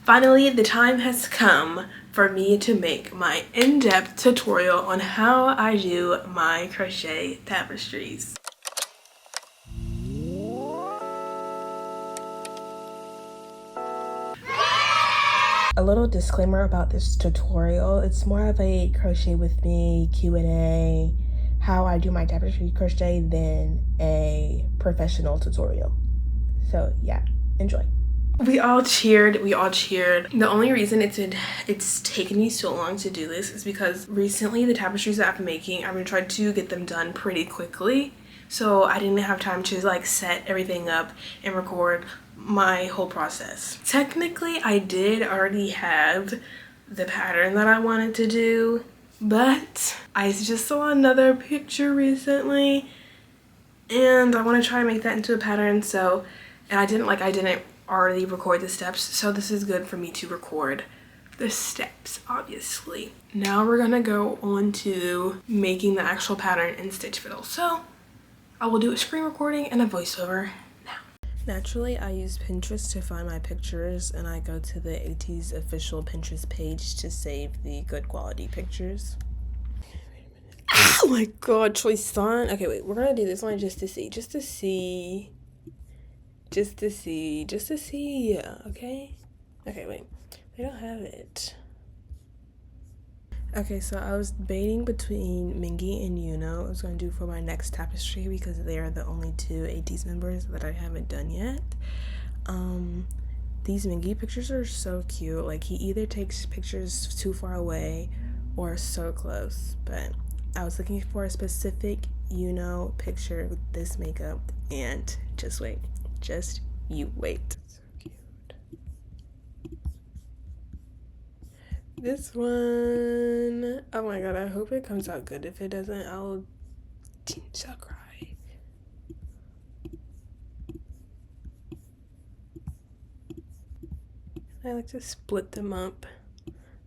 Finally, the time has come for me to make my in-depth tutorial on how I do my crochet tapestries. A little disclaimer about this tutorial. It's more of a crochet with me Q&A, how I do my tapestry crochet, than a professional tutorial. So yeah, enjoy. We all cheered. The only reason it's taken me so long to do this is because recently the tapestries that I've been making, I've been trying to get them done pretty quickly. So I didn't have time to like set everything up and record my whole process. Technically, I did already have the pattern that I wanted to do, but I just saw another picture recently and I want to try and make that into a pattern. So, and I didn't already record the steps, so this is good for me to record the steps, obviously. Now we're gonna go on to making the actual pattern in Stitch Fiddle. So I will do a screen recording and a voiceover now. Naturally, I use Pinterest to find my pictures, and I go to the ateez official Pinterest page to save the good quality pictures. Oh my god, choice on. Okay, wait, we're gonna do this one just to see, okay? Okay, wait, they don't have it. Okay, so I was debating between Mingi and Yunho. I was going to do for my next tapestry because they are the only two ateez members that I haven't done yet. These Mingi pictures are so cute. Like, he either takes pictures too far away or so close. But I was looking for a specific Yunho picture with this makeup, and just wait. Just you wait. So cute. This one, oh my god, I hope it comes out good. If it doesn't, I'll cry. I like to split them up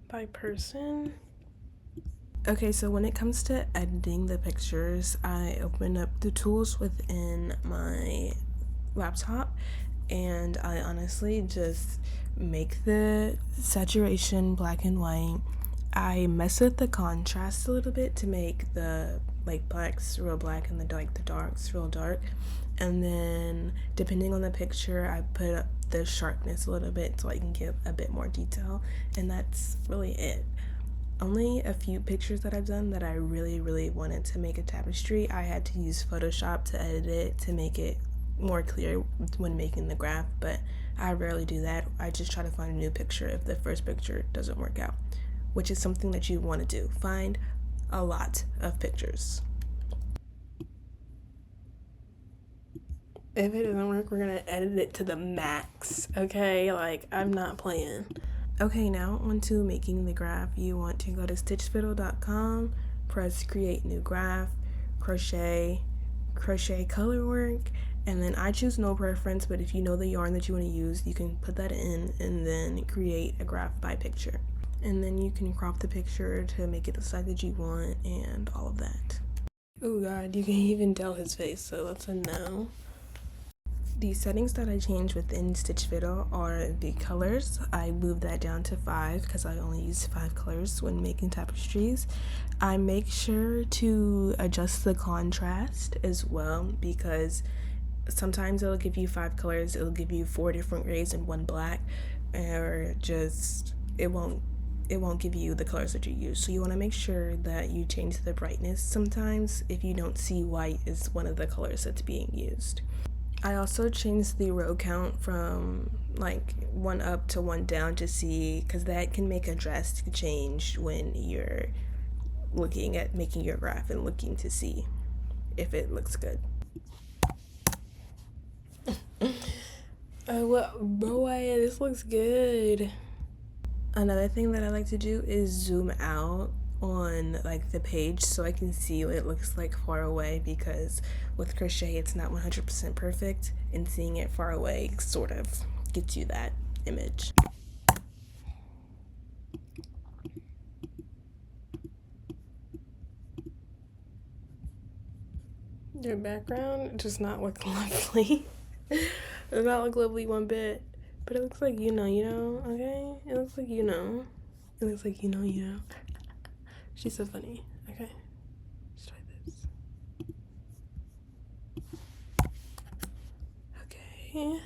by person. Okay, so when it comes to editing the pictures, I open up the tools within my laptop and I honestly just make the saturation black and white. I mess with the contrast a little bit to make the blacks real black and the darks real dark, and then depending on the picture I put up the sharpness a little bit so I can give a bit more detail, and that's really it. Only a few pictures that I've done that I really wanted to make a tapestry, I had to use Photoshop to edit it to make it more clear when making the graph, but I rarely do that. I just try to find a new picture if the first picture doesn't work out, which is something that you want to do. Find a lot of pictures. If it doesn't work, we're gonna edit it to the max, okay? Like, I'm not playing. Okay, now on to making the graph. You want to go to stitchfiddle.com, press create new graph, crochet color work, and then I choose no preference, but if you know the yarn that you want to use, you can put that in and then create a graph by picture. And then you can crop the picture to make it the size that you want and all of that. Oh god, you can even tell his face, so that's a no. The settings that I change within Stitch Fiddle are the colors. I moved that down to 5 because I only use 5 colors when making tapestries. I make sure to adjust the contrast as well because sometimes it'll give you 5 colors, it'll give you 4 different grays and 1 black, or just it won't give you the colors that you use. So you want to make sure that you change the brightness sometimes if you don't see white is one of the colors that's being used. I also changed the row count from like 1 up to 1 down to see, because that can make a drastic change when you're looking at making your graph and looking to see if it looks good. Oh, well, boy, this looks good. Another thing that I like to do is zoom out on like the page so I can see what it looks like far away, because with crochet it's not 100% perfect, and seeing it far away sort of gets you that image. Your background does not look lovely. It does not look lovely one bit, But it looks like you know, okay? It looks like you know. It looks like you know. She's so funny. Okay, let's try this. Okay.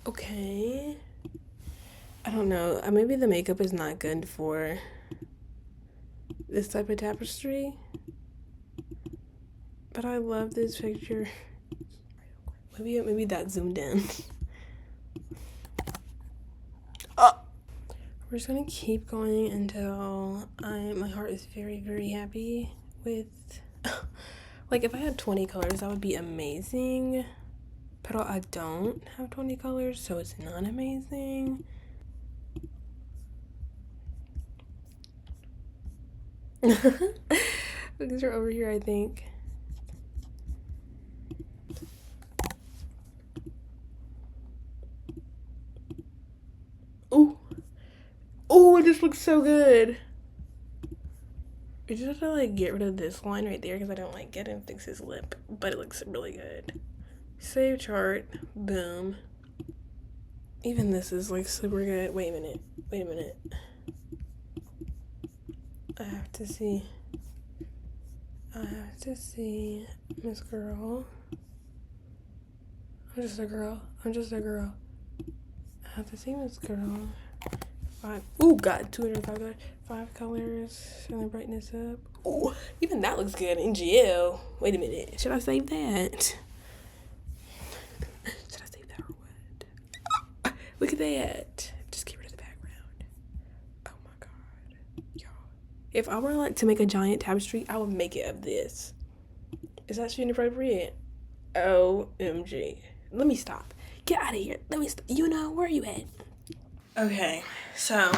Okay. I don't know. Maybe the makeup is not good for this type of tapestry. But I love this picture. Maybe that zoomed in. Oh! We're just gonna keep going until my heart is very, very happy with like if I had 20 colors that would be amazing. But I don't have 20 colors, so it's not amazing. These are over here, I think. Oh, oh, this looks so good. I just have to like get rid of this line right there because I don't like it and fix his lip, but it looks really good. Save chart, boom. Even this is like super good. Wait a minute. I have to see Miss Girl. I'm just a girl. I have to see Miss Girl. 5. Ooh, got 205. 5 colors. Turn the brightness up. Ooh, even that looks good in GL. Wait a minute. Should I save that? Or what? Look at that. Just get rid of the background. Oh my god. Y'all. If I were like to make a giant tapestry, I would make it of this. Is that shit inappropriate? OMG. Let me stop. Get out of here. Let me stop. You know, where are you at? Okay, so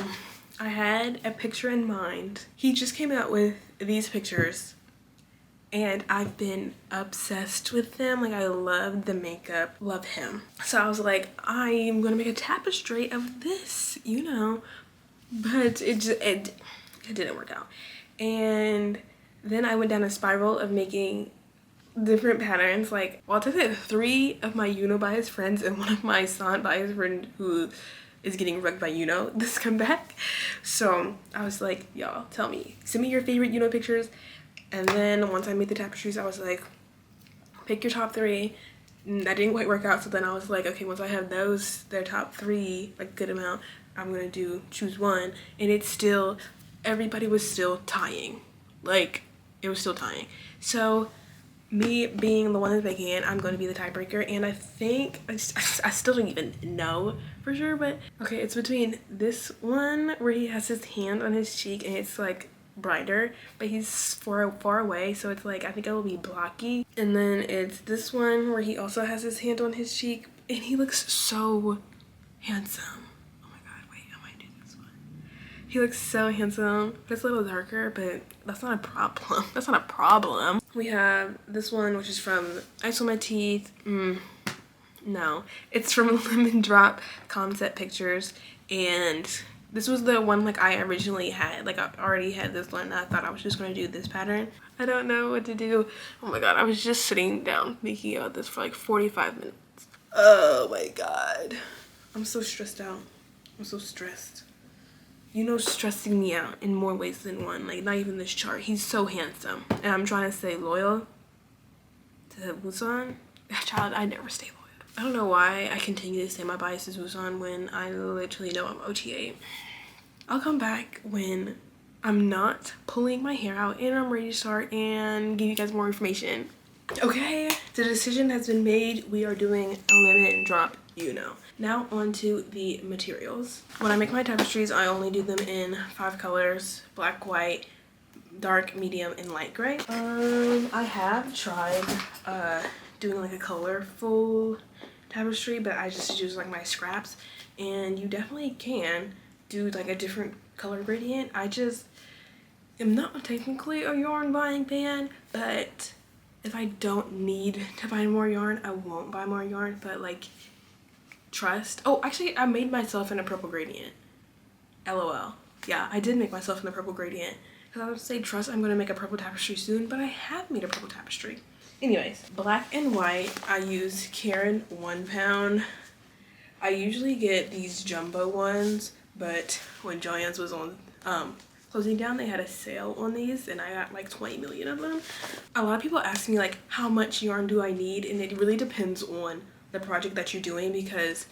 I had a picture in mind. He just came out with these pictures and I've been obsessed with them. Like I love the makeup, love him. So I was like, I'm gonna make a tapestry of this, you know, but it didn't work out. And then I went down a spiral of making different patterns. Like, well, I took it 3 of my Yunho by his friends and 1 of my Sant by his friend who is getting rugged by Yunho this comeback. So I was like, y'all, tell me, send me your favorite Yunho pictures. And then once I made the tapestries, I was like, pick your top 3. And that didn't quite work out. So then I was like, okay, once I have those, their top 3, like good amount, I'm gonna choose 1. And it's still, everybody was still tying. Like, it was still tying. So me being the one that's making it, I'm going to be the tiebreaker. And I think, I still don't even know for sure, but okay, it's between this one where he has his hand on his cheek and it's like brighter, but he's far away, so it's like, I think it will be blocky. And then it's this one where he also has his hand on his cheek and he looks so handsome. Oh my god, wait, I might do this one. He looks so handsome. It's a little darker, but that's not a problem. That's not a problem. We have this one, which is from Ice on My Teeth. No, it's from Lemon Drop Concept Pictures, and this was the one like I originally had. Like I already had this one. I thought I was just gonna do this pattern. I don't know what to do. Oh my god, I was just sitting down thinking about this for like 45 minutes. Oh my god, I'm so stressed out. I'm so stressed. You know, stressing me out in more ways than one. Like not even this chart. He's so handsome, and I'm trying to stay loyal to Busan. Child, I never stay loyal. I don't know why I continue to say my bias is Busan when I literally know I'm OTA. I'll come back when I'm not pulling my hair out and I'm ready to start and give you guys more information. Okay, the decision has been made. We are doing a lemon drop, you know. Now on to the materials. When I make my tapestries, I only do them in 5 colors: black, white, dark, medium, and light gray. I have tried doing like a colorful tapestry, but I just use like my scraps, and you definitely can do like a different color gradient. I just am not technically a yarn buying fan, but if I don't need to buy more yarn, I won't buy more yarn. But like, trust. Oh, actually, I made myself in a purple gradient. LOL. Yeah, I did make myself in the purple gradient. Because I would say trust, I'm going to make a purple tapestry soon, but I have made a purple tapestry. Anyways, black and white, I use Karen 1 pound I usually get these jumbo ones, but when Joann's was on closing down, they had a sale on these and I got like 20 million of them. A lot of people ask me like, how much yarn do I need? And it really depends on the project that you're doing, because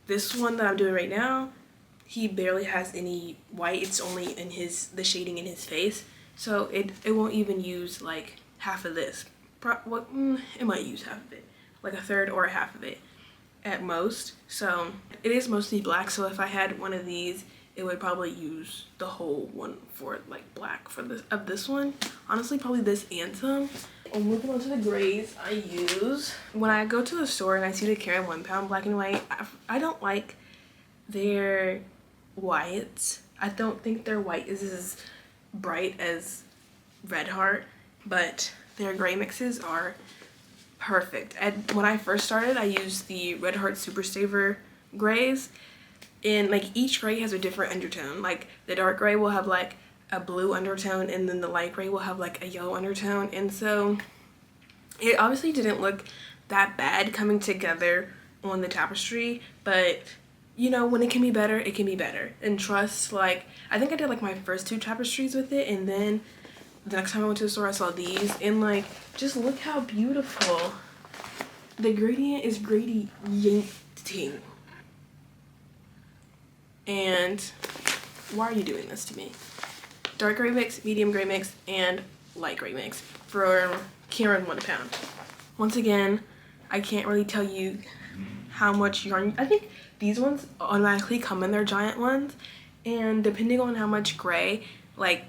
this one that I'm doing right now, he barely has any white. It's only in the shading in his face. So it won't even use like half of this. It might use half of it, like a third or a half of it at most. So it is mostly black. So if I had one of these, it would probably use the whole one for like black for this one. Honestly, probably this and some. Moving on to the grays I use. When I go to the store and I see the Karen 1 pound black and white, I don't like their whites. I don't think their white is as bright as Red Heart, but their gray mixes are perfect. And when I first started, I used the Red Heart Super Saver grays, and like each gray has a different undertone. Like the dark gray will have like a blue undertone, and then the light gray will have like a yellow undertone. And so it obviously didn't look that bad coming together on the tapestry, but you know, when it can be better, it can be better. And trust, like, I think I did like my first 2 tapestries with it, and then the next time I went to the store I saw these, and like, just look how beautiful. The gradient is gradienting. And why are you doing this to me? Dark gray mix, medium gray mix, and light gray mix for Karen 1 pound. Once again, I can't really tell you how much yarn. I think these ones automatically come in their giant ones, and depending on how much gray, like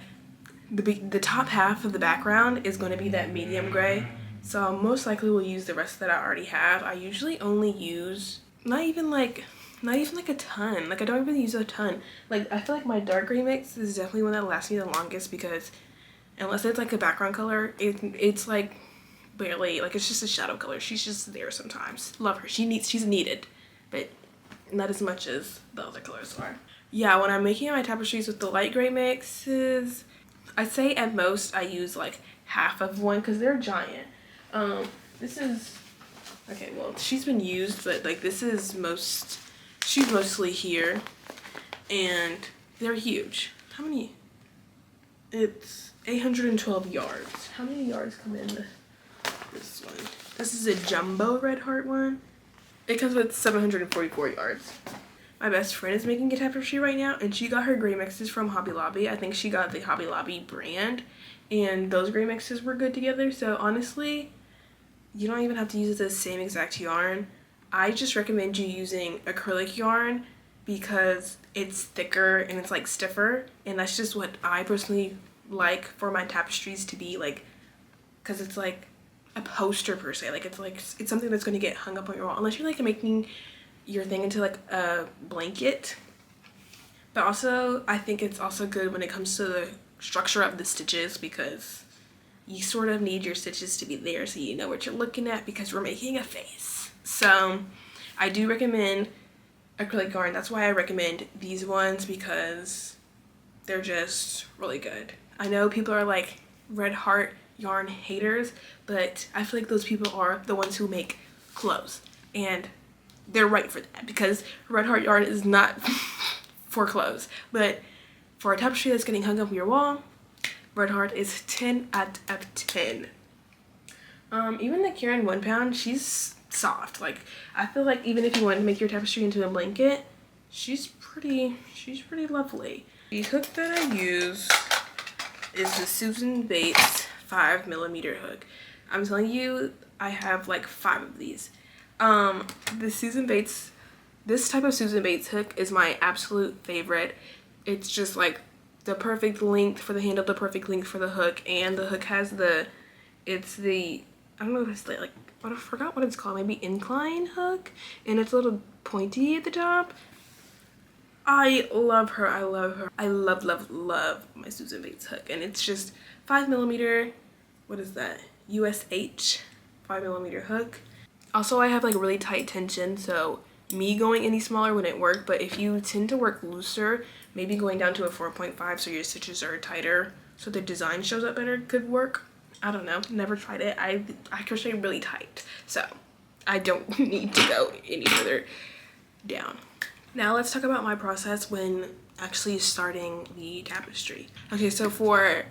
the top half of the background is going to be that medium gray, so most likely will use the rest that I already have. I usually only use not even like a ton. Like I don't even use a ton. Like I feel like my dark gray mix is definitely one that lasts me the longest, because unless it's like a background color, it's like barely, like it's just a shadow color. She's just there sometimes. Love her. She's needed, but not as much as the other colors are. Yeah, when I'm making my tapestries with the light gray mixes, I'd say at most I use like half of one, because they're giant. This is, okay, well, she's been used, but like this is she's mostly here, and they're huge. How many? It's 812 yards. How many yards come in this one? This is a jumbo Red Heart one. It comes with 744 yards. My best friend is making a tapestry right now, and she got her gray mixes from Hobby Lobby. I think she got the Hobby Lobby brand, and those gray mixes were good together. So honestly, you don't even have to use the same exact yarn. I just recommend you using acrylic yarn, because it's thicker and it's like stiffer, and that's just what I personally like for my tapestries to be like, because it's like a poster per se. Like it's something that's going to get hung up on your wall, unless you're like making your thing into like a blanket. But also I think it's also good when it comes to the structure of the stitches, because you sort of need your stitches to be there so you know what you're looking at, because we're making a face. So I do recommend acrylic yarn. That's why I recommend these ones, because they're just really good. I know people are like Red Heart yarn haters, but I feel like those people are the ones who make clothes, and they're right for that, because Red Heart yarn is not for clothes, but for a tapestry that's getting hung up on your wall, Red Heart is 10 out of 10. Even the Karen 1 pound, she's soft. Like I feel like even if you want to make your tapestry into a blanket, she's pretty lovely. The hook that I use is the Susan Bates 5mm hook. I'm telling you, I have like 5 of these. The Susan Bates, this type of Susan Bates hook is my absolute favorite. It's just like the perfect length for the handle, the perfect length for the hook, and the hook has I don't know if it's like, I forgot what it's called, maybe incline hook, and it's a little pointy at the top. I love her. I love her. I love my Susan Bates hook, and it's just 5mm. What is that? USH 5mm hook. Also, I have like really tight tension, so me going any smaller wouldn't work, but if you tend to work looser, maybe going down to a 4.5 so your stitches are tighter so the design shows up better could work. I don't know, never tried it. I crochet really tight, so I don't need to go any further down. Now let's talk about my process when actually starting the tapestry. Okay, so for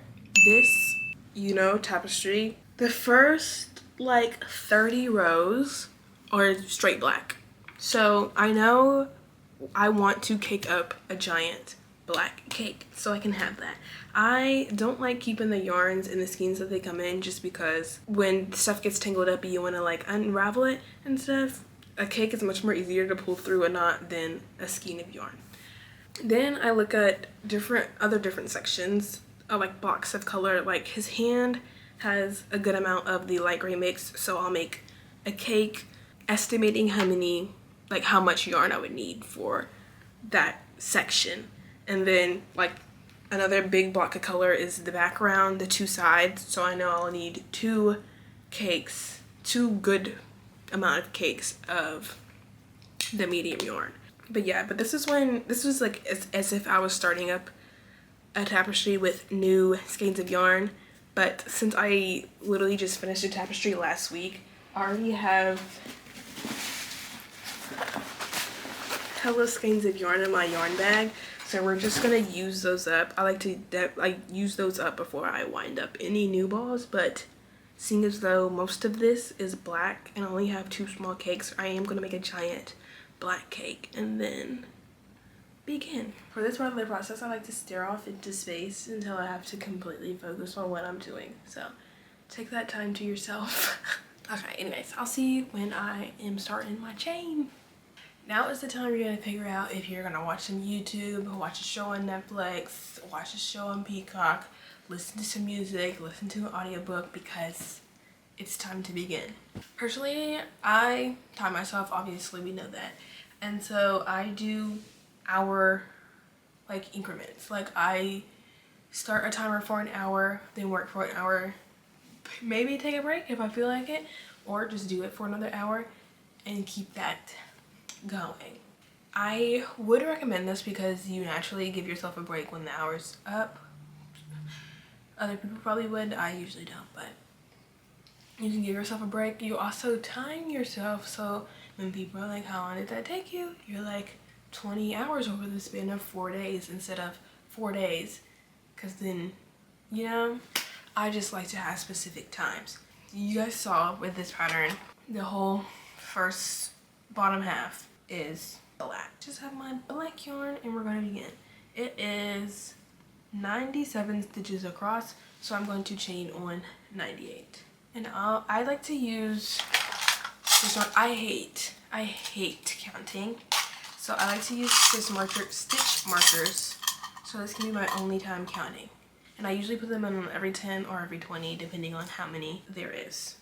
this, tapestry, the first like 30 rows are straight black. So I know I want to cake up a giant black cake, so I can have that. I don't like keeping the yarns in the skeins that they come in, just because when stuff gets tangled up you want to like unravel it and stuff. A cake is much more easier to pull through a knot than a skein of yarn. Then I look at different sections, like blocks of color. Like his hand has a good amount of the light gray mix, so I'll make a cake estimating how much yarn I would need for that section. And then like another big block of color is the background, the two sides, so I know I'll need two good amount of cakes of the medium yarn. But yeah, this was like as if I was starting up a tapestry with new skeins of yarn. But since I literally just finished a tapestry last week, I already have hella skeins of yarn in my yarn bag, so we're just gonna use those up. I like to use those up before I wind up any new balls, but seeing as though most of this is black and I only have 2 small cakes, I am gonna make a giant black cake and then begin. For this part of the process, I like to stare off into space until I have to completely focus on what I'm doing. So take that time to yourself. Okay, anyways, I'll see you when I am starting my chain. Now is the time you're gonna figure out if you're gonna watch some YouTube, watch a show on Netflix, watch a show on Peacock, listen to some music, listen to an audiobook, because it's time to begin. Personally, I time myself, obviously we know that. And so I do hour like increments. Like I start a timer for an hour, then work for an hour, maybe take a break if I feel like it, or just do it for another hour and keep that going. I would recommend this because you naturally give yourself a break when the hour's up. Other people probably would, I usually don't, but you can give yourself a break. You also time yourself, so when people are like, how long did that take you? You're like 20 hours over the span of 4 days instead of 4 days, because then, I just like to have specific times. You guys saw with this pattern, the whole first bottom half is black. Just have my black yarn and we're going to begin. It is 97 stitches across, so I'm going to chain on 98. And I like to use this one. I hate counting, so I like to use stitch markers, so this can be my only time counting. And I usually put them in every 10 or every 20 depending on how many there is.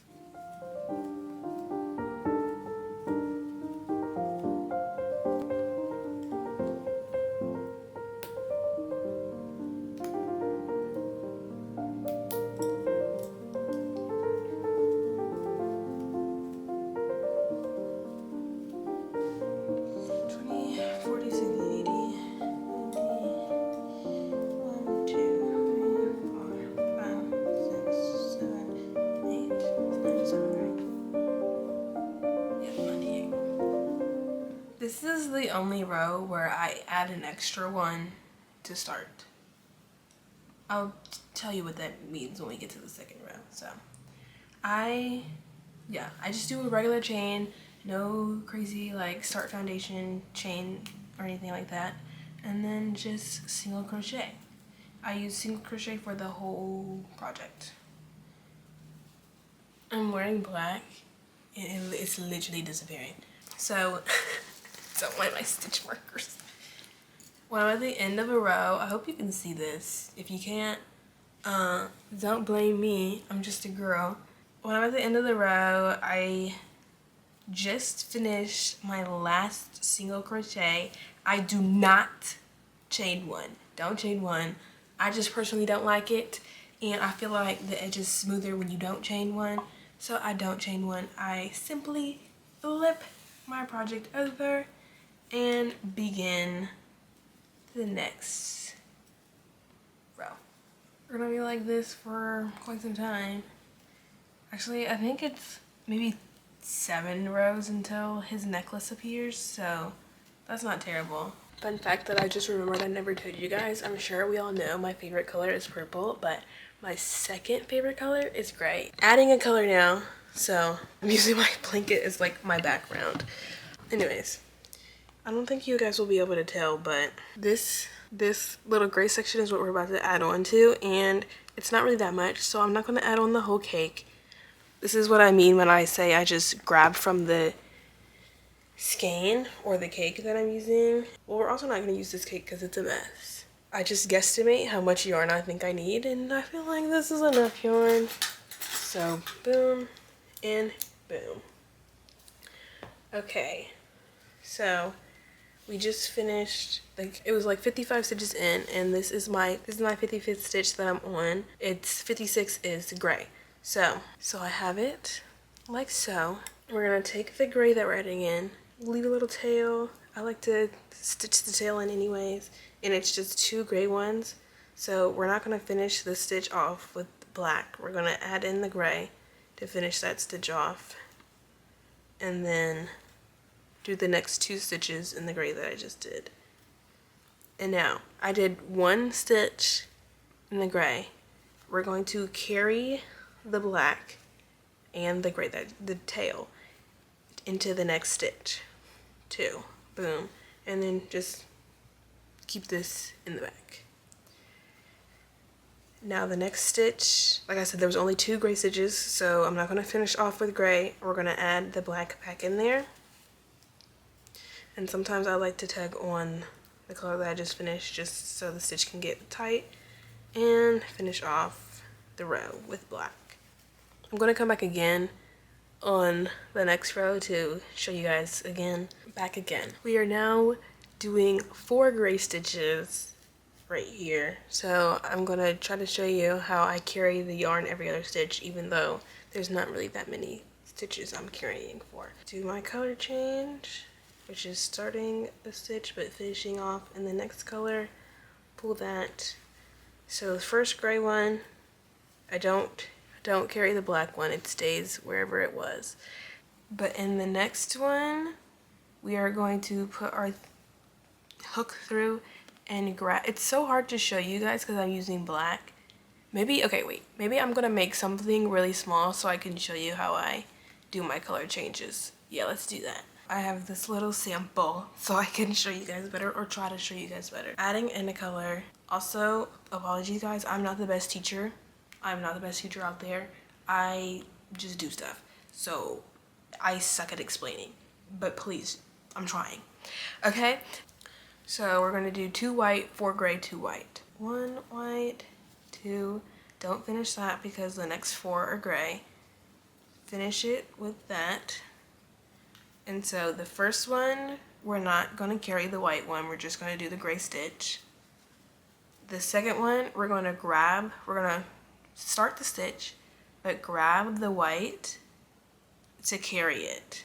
This is the only row where I add an extra one to start. I'll tell you what that means when we get to the second row. So I just do a regular chain, no crazy like start foundation chain or anything like that, and then just single crochet. I use single crochet for the whole project. I'm wearing black and it's literally disappearing. So don't mind my stitch markers. When I'm at the end of a row, I hope you can see this. If you can't, don't blame me, I'm just a girl. When I'm at the end of the row, I just finished my last single crochet. I do not chain one. Don't chain one. I just personally don't like it, and I feel like the edge is smoother when you don't chain one, so I don't chain one. I simply flip my project over and begin the next row. We're gonna be like this for quite some time. Actually, I think it's maybe 7 rows until his necklace appears, so That's not terrible. Fun fact that I just remembered I never told you guys. I'm sure we all know my favorite color is purple, but my second favorite color is gray. Adding a color now, so I'm using my blanket as like my background. Anyways, I don't think you guys will be able to tell, but this little gray section is what we're about to add on to, and it's not really that much, so I'm not going to add on the whole cake. This is what I mean when I say I just grabbed from the skein or the cake that I'm using. Well, we're also not going to use this cake because it's a mess. I just guesstimate how much yarn I think I need, and I feel like this is enough yarn. So boom and boom. Okay, so we just finished, like, it was like 55 stitches in, and this is my 55th stitch that I'm on. It's 56 is gray. So I have it like so. We're gonna take the gray that we're adding in, leave a little tail. I like to stitch the tail in anyways, and it's just 2 gray ones. So we're not gonna finish the stitch off with black. We're gonna add in the gray to finish that stitch off, and then do the next 2 stitches in the gray that I just did. And now I did 1 stitch in the gray. We're going to carry the black and the gray, the tail, into the next stitch. 2, boom, and then just keep this in the back. Now the next stitch, like I said, there was only 2 gray stitches, so I'm not going to finish off with gray. We're going to add the black back in there. And sometimes I like to tug on the color that I just finished just so the stitch can get tight, and finish off the row with black. I'm going to come back again on the next row to show you guys back again. We are now doing 4 gray stitches right here. So I'm going to try to show you how I carry the yarn every other stitch, even though there's not really that many stitches I'm carrying for. Do my color change, which is starting a stitch but finishing off in the next color. Pull that. So the first gray one, I don't carry the black one, it stays wherever it was. But in the next one, we are going to put our hook through and grab. It's so hard to show you guys because I'm using black. Maybe I'm gonna make something really small so I can show you how I do my color changes. Yeah, let's do that. I have this little sample so I can show you guys better, or try to show you guys better. Adding in a color. Also, apologies guys, I'm not the best teacher. I'm not the best teacher out there. I just do stuff. So I suck at explaining. But please, I'm trying. Okay? So we're gonna do 2 white, 4 gray, 2 white. 1 white, 2. Don't finish that because the next 4 are gray. Finish it with that. And so the first one, we're not going to carry the white one, we're just going to do the gray stitch. The second one, we're going to start the stitch, but grab the white to carry it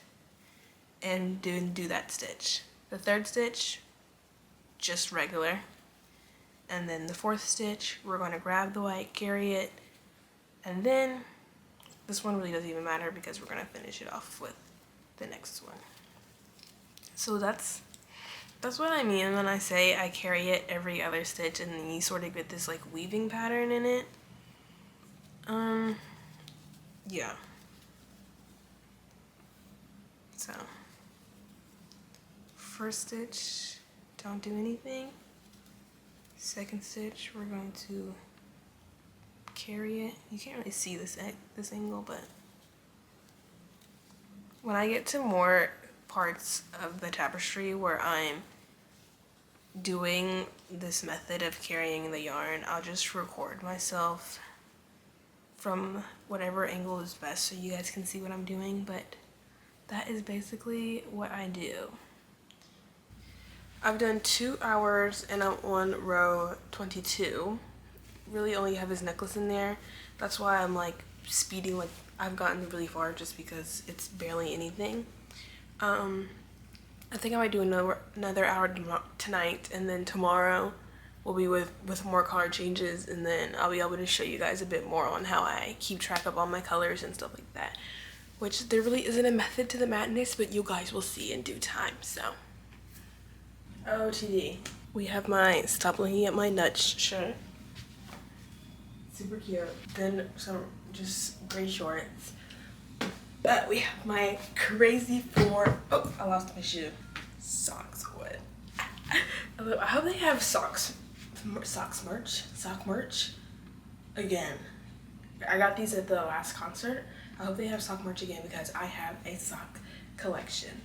and do that stitch. The third stitch, just regular. And then the fourth stitch, we're going to grab the white, carry it, and then this one really doesn't even matter because we're going to finish it off with the next one. So that's what I mean when I say I carry it every other stitch, and then you sort of get this like weaving pattern in it. Yeah. So first stitch, don't do anything. Second stitch, we're going to carry it. You can't really see this angle, but when I get to more parts of the tapestry where I'm doing this method of carrying the yarn, I'll just record myself from whatever angle is best so you guys can see what I'm doing, but that is basically what I do. I've done 2 hours and I'm on row 22. Really only have his necklace in there. That's why I'm like speeding, like I've gotten really far just because it's barely anything. I think I might do another hour tonight, and then tomorrow will be with more color changes, and then I'll be able to show you guys a bit more on how I keep track of all my colors and stuff like that, which there really isn't a method to the madness, but you guys will see in due time. So OTD. We have my Stop Looking at My Nuts shirt. Super cute. Then some just gray shorts. But we have my crazy four. Oh, I lost my shoe. Socks. What? I hope they have socks merch. Sock merch. Again. I got these at the last concert. I hope they have sock merch again because I have a sock collection.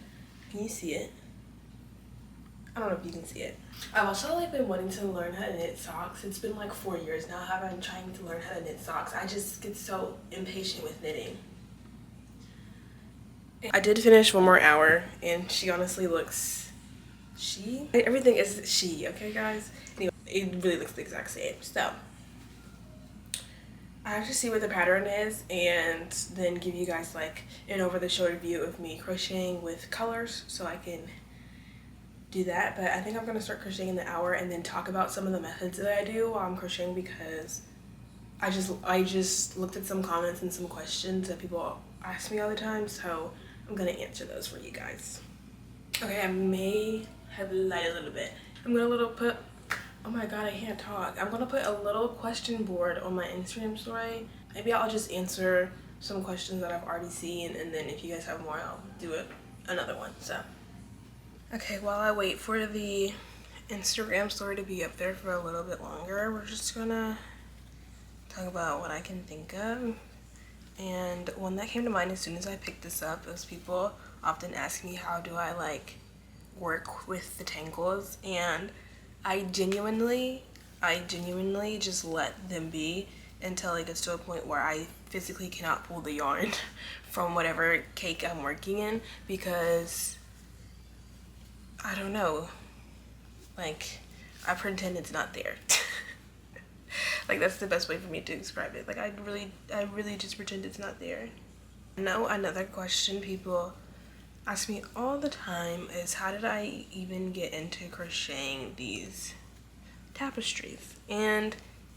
Can you see it? I don't know if you can see it. I've also like been wanting to learn how to knit socks. It's been like 4 years now. I've been trying to learn how to knit socks. I just get so impatient with knitting. I did finish one more hour and she honestly looks, everything is she, okay guys? Anyway, it really looks the exact same. So I have to see what the pattern is and then give you guys like an over the shoulder view of me crocheting with colors so I can do that. But I think I'm gonna start crocheting in the hour and then talk about some of the methods that I do while I'm crocheting because I just looked at some comments and some questions that people ask me all the time, so I'm gonna answer those for you guys. Okay, I may have lied a little bit. I'm gonna put, oh my god, I can't talk. I'm gonna put a little question board on my Instagram story. Maybe I'll just answer some questions that I've already seen, and then if you guys have more, I'll do another one, so. Okay, while I wait for the Instagram story to be up there for a little bit longer, we're just gonna talk about what I can think of. And one that came to mind as soon as I picked this up is people often ask me how do I like work with the tangles, and I genuinely just let them be until it gets to a point where I physically cannot pull the yarn from whatever cake I'm working in because I don't know, like I pretend it's not there. Like that's the best way for me to describe it. Like I really just pretend it's not there. Now another question people ask me all the time is how did I even get into crocheting these tapestries? And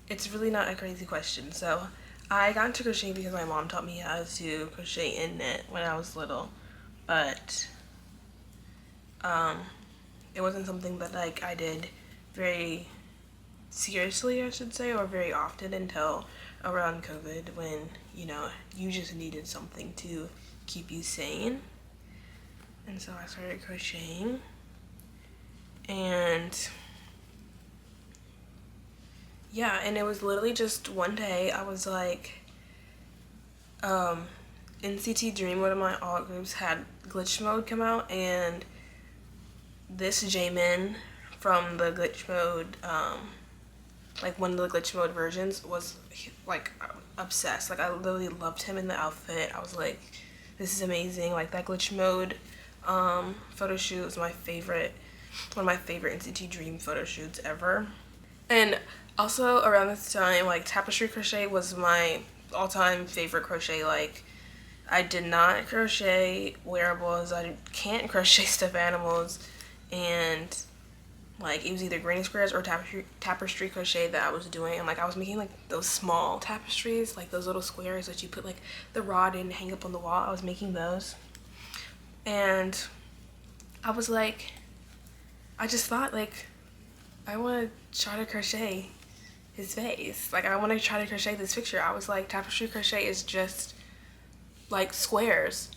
it's really not a crazy question. So I got into crocheting because my mom taught me how to crochet and knit when I was little, but it wasn't something that like I did very seriously, I should say, or very often until around COVID when, you know, you just needed something to keep you sane. And so I started crocheting, and yeah, and it was literally just one day I was like, NCT Dream, one of my alt groups, had glitch mode come out, and this Jaemin from the glitch mode, like one of the glitch mode versions, was like obsessed. Like I literally loved him in the outfit. I was like, this is amazing. Like that glitch mode photo shoot was my favorite, one of my favorite NCT Dream photo shoots ever. And also around this time, like tapestry crochet was my all-time favorite crochet. Like I did not crochet wearables, I can't crochet stuffed animals, and like it was either granny squares or tapestry crochet that I was doing. And like I was making like those small tapestries, like those little squares that you put like the rod in and hang up on the wall. I was making those, and I was like, I just thought like I want to try to crochet his face. Like I want to try to crochet this picture. I was like, tapestry crochet is just like squares.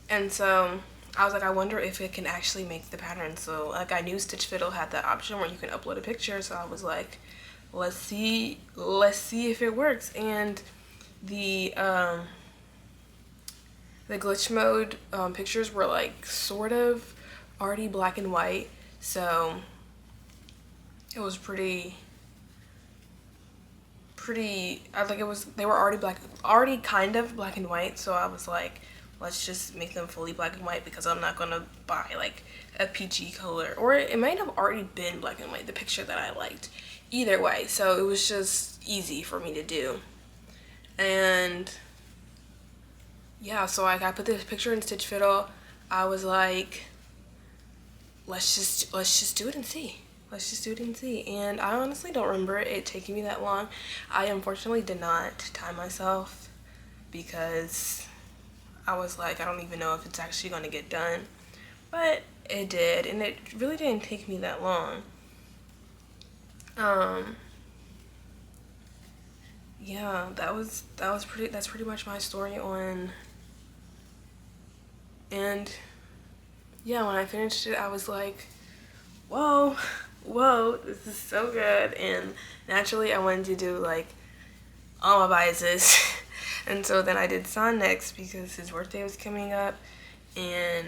And so I was like, I wonder if it can actually make the pattern. So like I knew Stitch Fiddle had that option where you can upload a picture, so I was like, let's see if it works. And the glitch mode pictures were like sort of already black and white, so it was pretty I think they were already kind of black and white, so I was like, let's just make them fully black and white because I'm not gonna buy like a peachy color, or it might have already been black and white, the picture that I liked. Either way, so it was just easy for me to do. And yeah, so like I put this picture in Stitch Fiddle. I was like, let's just do it and see. Let's just do it and see. And I honestly don't remember it taking me that long. I unfortunately did not time myself because I was like, I don't even know if it's actually going to get done. But It did, and it really didn't take me that long. Yeah, that's pretty much my story on. And yeah, when I finished it, I was like, whoa, whoa, this is so good. And naturally, I wanted to do like all my biases. And so then I did Son next because his birthday was coming up, and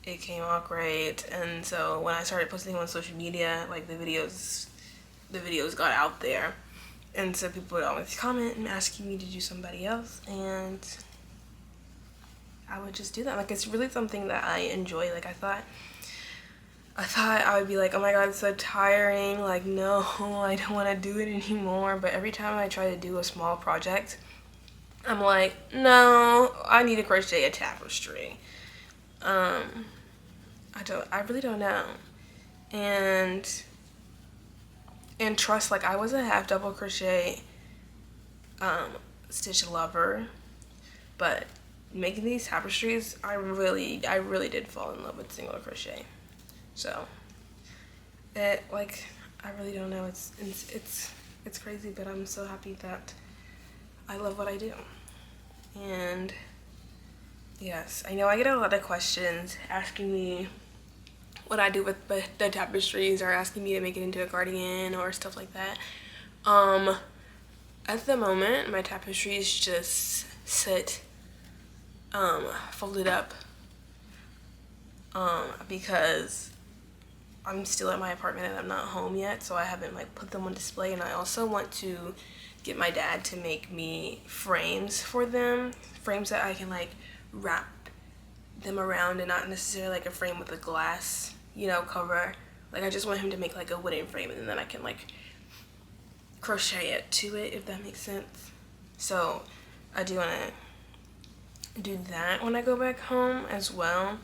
it came out great. And so when I started posting on social media, like the videos got out there, and so people would always comment and asking me to do somebody else, and I would just do that. Like, it's really something that I enjoy. Like, I thought I would be like, oh my god, it's so tiring, like, no, I don't want to do it anymore. But every time I try to do a small project, I'm like, no, I need to crochet a tapestry. I really don't know. And trust, like, I was a half double crochet stitch lover, but making these tapestries, I really did fall in love with single crochet. So it, like, I really don't know, it's crazy, but I'm so happy that I love what I do. And yes, I know I get a lot of questions asking me what I do with the tapestries, or asking me to make it into a cardigan or stuff like that. At the moment, my tapestries just sit folded up because I'm still at my apartment and I'm not home yet, so I haven't like put them on display. And I also want to get my dad to make me frames for them, frames that I can like wrap them around, and not necessarily like a frame with a glass, you know, cover. Like, I just want him to make like a wooden frame, and then I can like crochet it to it, if that makes sense. So I do want to do that when I go back home as well.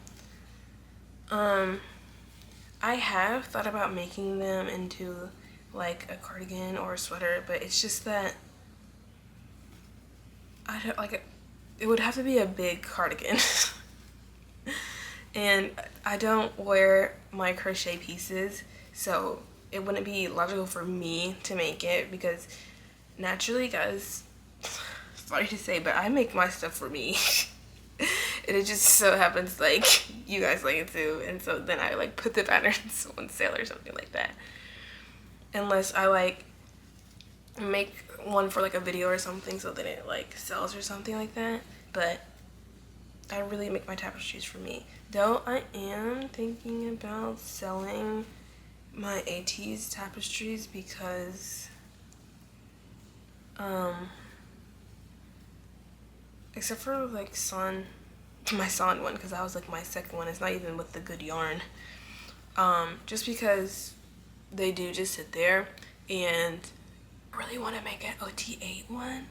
I have thought about making them into like a cardigan or a sweater, but it's just that I don't like it. It would have to be a big cardigan. And I don't wear my crochet pieces, so it wouldn't be logical for me to make it, because naturally, guys, sorry to say, but I make my stuff for me. And it just so happens like you guys like it too, and so then I like put the patterns on sale or something like that. Unless I like make one for like a video or something, so that it like sells or something like that. But I really make my tapestries for me. Though I am thinking about selling my ateez tapestries, because except for like my Son one, because that was like my second one. It's not even with the good yarn. Just because they do just sit there, and I really want to make an OT8 one.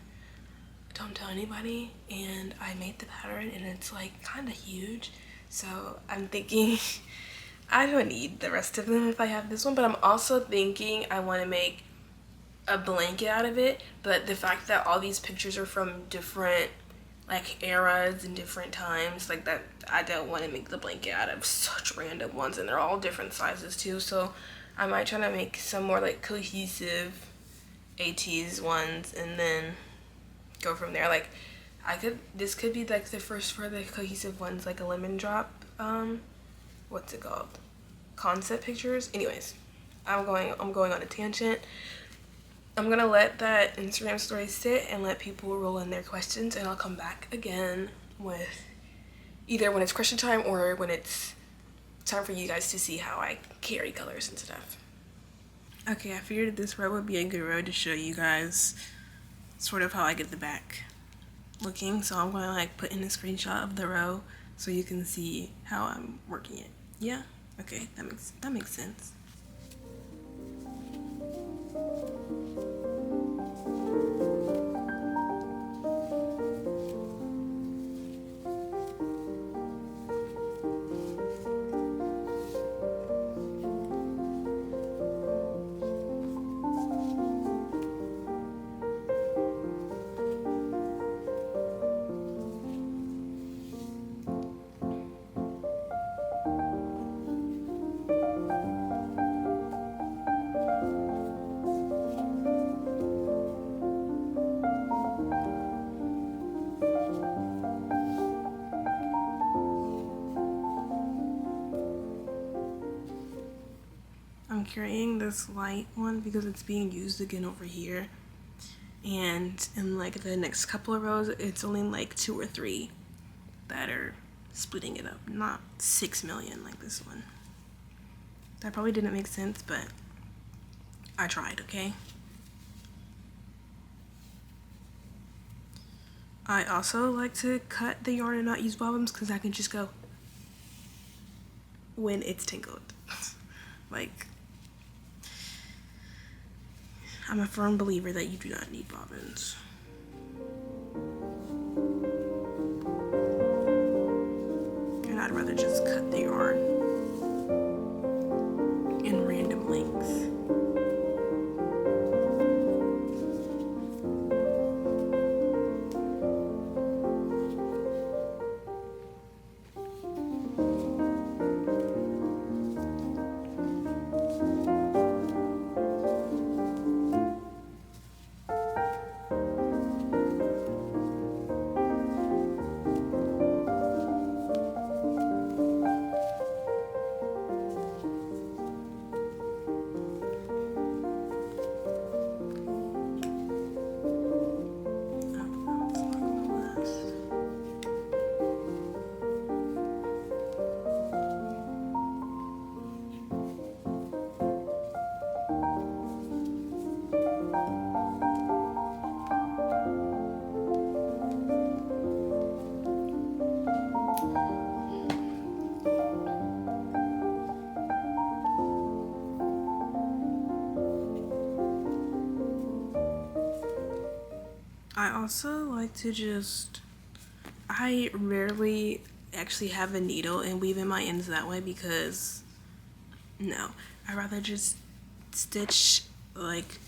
Don't tell anybody. And I made the pattern, and it's like kind of huge, so I'm thinking I don't need the rest of them if I have this one. But I'm also thinking I want to make a blanket out of it. But the fact that all these pictures are from different like eras and different times, like that, I don't want to make the blanket out of such random ones, and they're all different sizes too. So I might try to make some more like cohesive ateez ones, and then go from there. Like, this could be like the first for the cohesive ones, like a lemon drop, what's it called, concept pictures. Anyways, I'm going on a tangent. I'm gonna let that Instagram story sit and let people roll in their questions, and I'll come back again with either when it's question time or when it's time for you guys to see how I carry colors and stuff. Okay, I figured this row would be a good row to show you guys sort of how I get the back looking. So I'm gonna like put in a screenshot of the row so you can see how I'm working it. Yeah? Okay, that makes sense. I'm carrying this light one because it's being used again over here, and in like the next couple of rows it's only like 2 or 3 that are splitting it up, not 6 million like this one. That probably didn't make sense, but I tried, okay? I also like to cut the yarn and not use bobbins because I can just go when it's tangled. Like, I'm a firm believer that you do not need bobbins. And I'd rather just cut the yarn in random lengths. I also like to I rarely actually have a needle and weave in my ends that way because, no, I'd rather just stitch like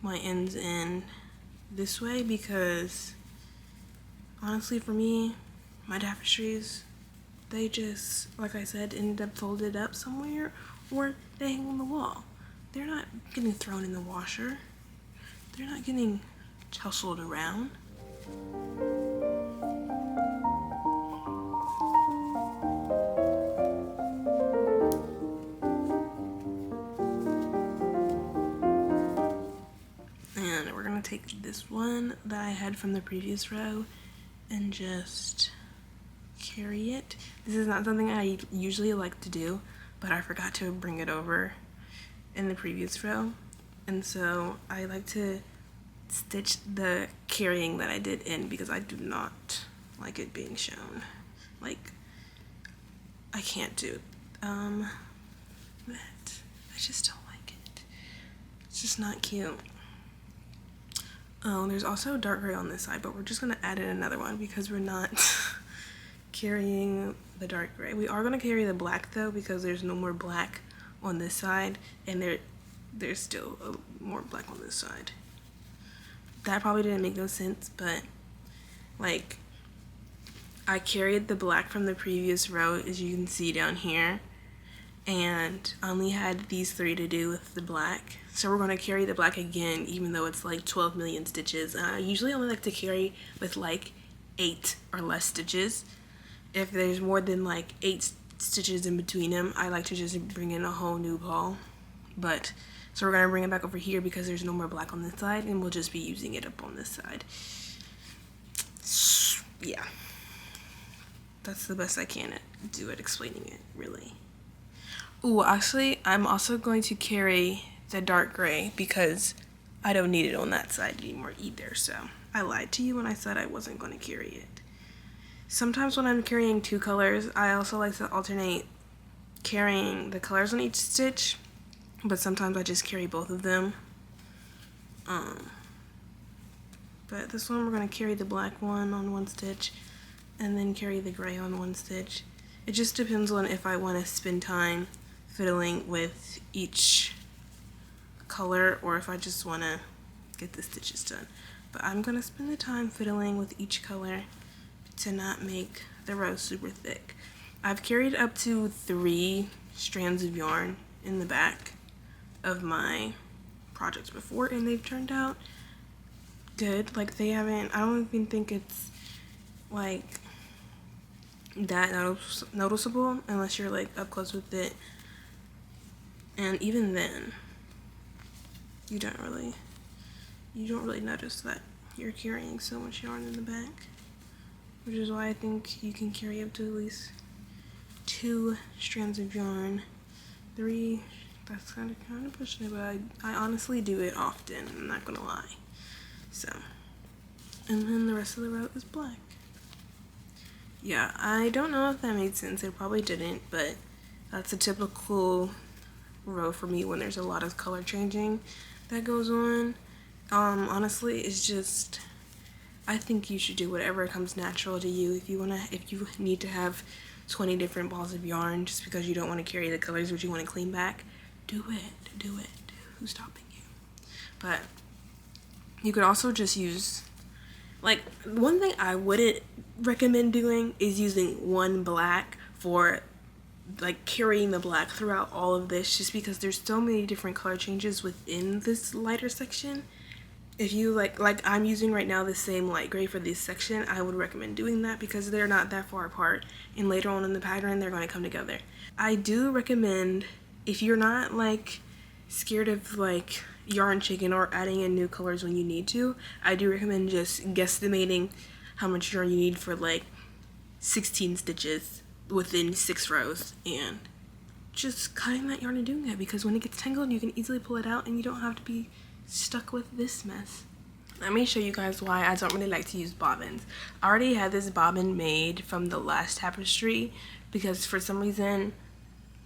my ends in this way because honestly for me, my tapestries, they just, like I said, end up folded up somewhere or they hang on the wall. They're not getting thrown in the washer. They're not getting tousled around. And we're gonna take this one that I had from the previous row and just carry it. This is not something I usually like to do, but I forgot to bring it over in the previous row. And so I like to stitch the carrying that I did in because I do not like it being shown. Like, I can't do it. But I just don't like it. It's just not cute. Oh, there's also dark gray on this side, but we're just gonna add in another one because we're not carrying the dark gray. We are gonna carry the black though because there's no more black on this side, and there's still more black on this side. That probably didn't make no sense, but like, I carried the black from the previous row, as you can see down here, and I only had these 3 to do with the black. So we're going to carry the black again, even though it's like 12 million stitches. And I usually only like to carry with like 8 or less stitches. If there's more than like 8 stitches in between them, I like to just bring in a whole new ball. But so we're going to bring it back over here because there's no more black on this side, and we'll just be using it up on this side. Yeah, that's the best I can do at explaining it, really. Ooh, actually, I'm also going to carry the dark gray because I don't need it on that side anymore either. So I lied to you when I said I wasn't going to carry it. Sometimes when I'm carrying 2 colors, I also like to alternate carrying the colors on each stitch, but sometimes I just carry both of them. But this one we're going to carry the black one on one stitch and then carry the gray on one stitch. It just depends on if I want to spend time fiddling with each color or if I just want to get the stitches done. But I'm going to spend the time fiddling with each color to not make the row super thick. I've carried up to 3 strands of yarn in the back of my projects before, and they've turned out good. Like, they haven't, I don't even think it's like that noticeable unless you're like up close with it And even then, you don't really notice that you're carrying so much yarn in the back, which is why I think you can carry up to at least 2 strands of yarn. 3, that's kind of pushing it, but I honestly do it often, I'm not gonna lie. So, and then the rest of the row is black. Yeah, I don't know if that made sense. It probably didn't, but that's a typical row for me when there's a lot of color changing that goes on. Honestly, it's just, I think you should do whatever comes natural to you. If you need to have 20 different balls of yarn just because you don't want to carry the colors but you want to clean back, do it. Who's stopping you? But you could also just use, like, one thing I wouldn't recommend doing is using one black for like carrying the black throughout all of this, just because there's so many different color changes within this lighter section. If you like I'm using right now the same light gray for this section, I would recommend doing that because they're not that far apart, and later on in the pattern they're going to come together. I do recommend, if you're not like scared of like yarn shaking or adding in new colors when you need to, I do recommend just guesstimating how much yarn you need for like 16 stitches within 6 rows and just cutting that yarn and doing that, because when it gets tangled you can easily pull it out and you don't have to be stuck with this mess. Let me show you guys why I don't really like to use bobbins. I already had this bobbin made from the last tapestry because for some reason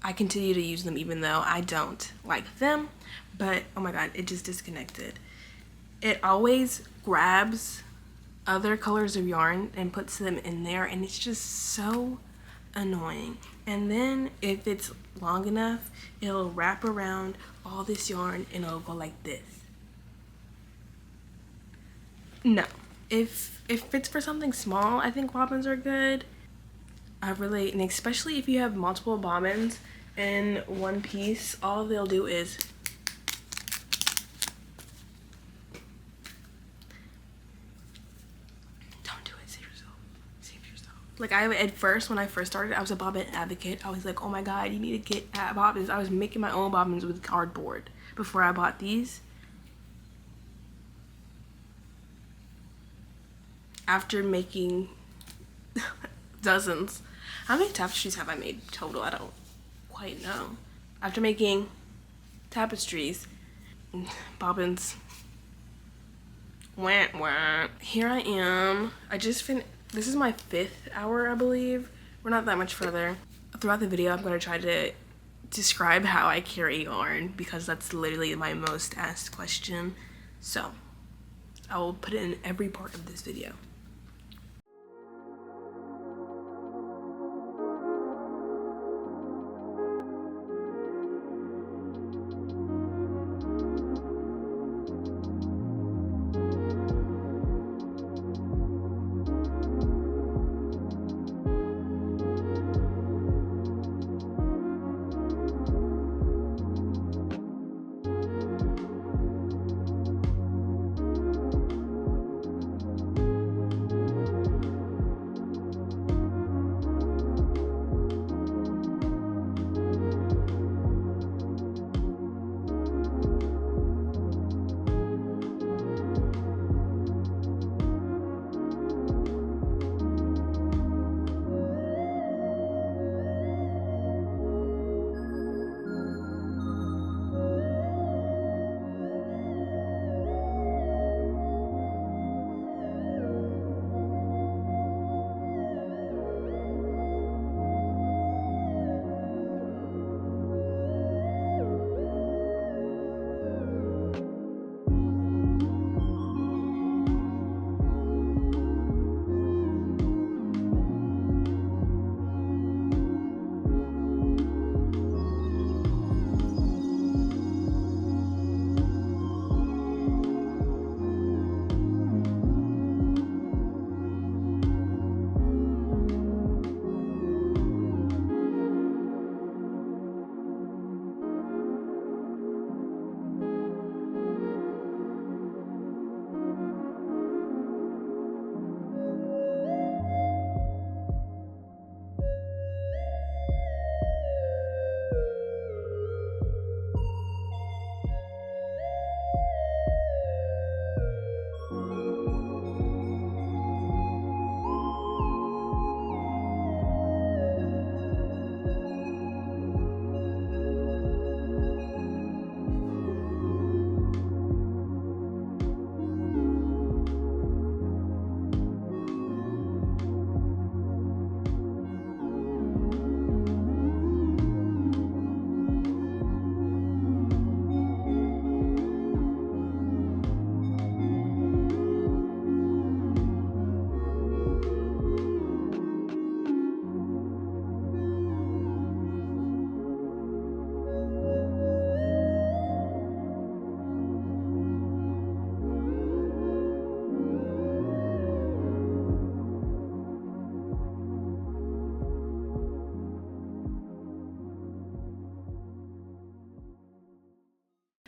I continue to use them even though I don't like them, but oh my god, it just disconnected. It always grabs other colors of yarn and puts them in there, and it's just so annoying. And then if it's long enough, it'll wrap around all this yarn and it'll go like this. No, if it's for something small, I think bobbins are good. And especially if you have multiple bobbins in one piece, all they'll do is don't do it. Save yourself. Like at first, when I first started, I was a bobbin advocate. I was like, oh my god, you need to get bobbins. I was making my own bobbins with cardboard before I bought these. After making dozens, how many tapestries have I made total? I don't quite know. After making tapestries, bobbins, wah wah. Here I am. I just finished. This is my 5th hour, I believe. We're not that much further. Throughout the video, I'm going to try to describe how I carry yarn because that's literally my most asked question. So I will put it in every part of this video.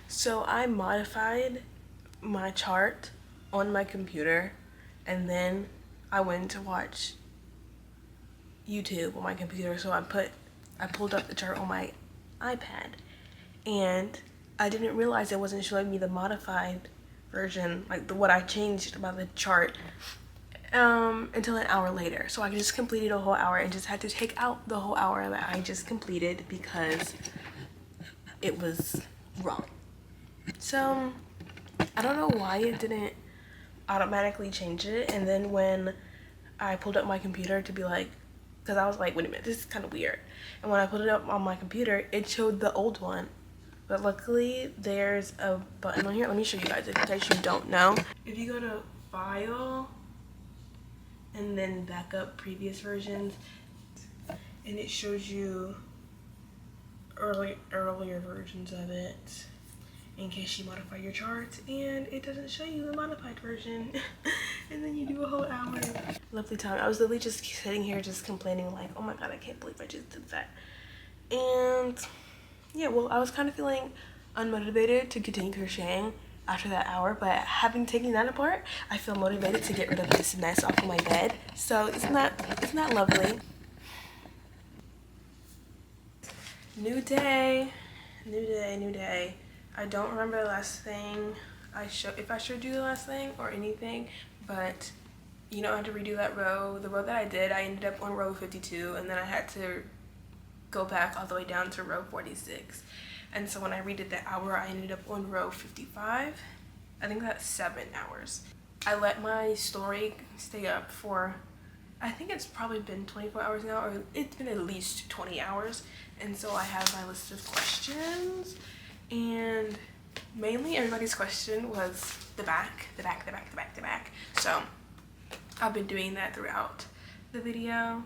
So I modified my chart on my computer, and then I went to watch YouTube on my computer. So I pulled up the chart on my iPad, and I didn't realize it wasn't showing me the modified version, like what I changed about the chart, until an hour later. So I just completed a whole hour and just had to take out the whole hour that I just completed because it was wrong. So I don't know why it didn't automatically change it. And then when I pulled up my computer to be like, because I was like, wait a minute, this is kind of weird. And when I pulled it up on my computer, it showed the old one. But luckily there's a button on here. Let me show you guys in case you don't know. If you go to File and then back up previous versions, and it shows you earlier versions of it in case you modify your charts, and it doesn't show you the modified version. And then you do a whole hour. Lovely time. I was literally just sitting here just complaining like, oh my god, I can't believe I just did that. And yeah, well, I was kind of feeling unmotivated to continue crocheting after that hour, but having taken that apart, I feel motivated to get rid of this mess off of my bed. So isn't that lovely? New day, new day, new day. I don't remember the last thing if I showed you the last thing or anything, but you know, I had to redo that row. The row that I did, I ended up on row 52, and then I had to go back all the way down to row 46. And so when I redid the hour, I ended up on row 55. I think that's 7 hours. I let my story stay up for, I think it's probably been 24 hours now, or it's been at least 20 hours. And so I have my list of questions, and mainly everybody's question was the back. So I've been doing that throughout the video.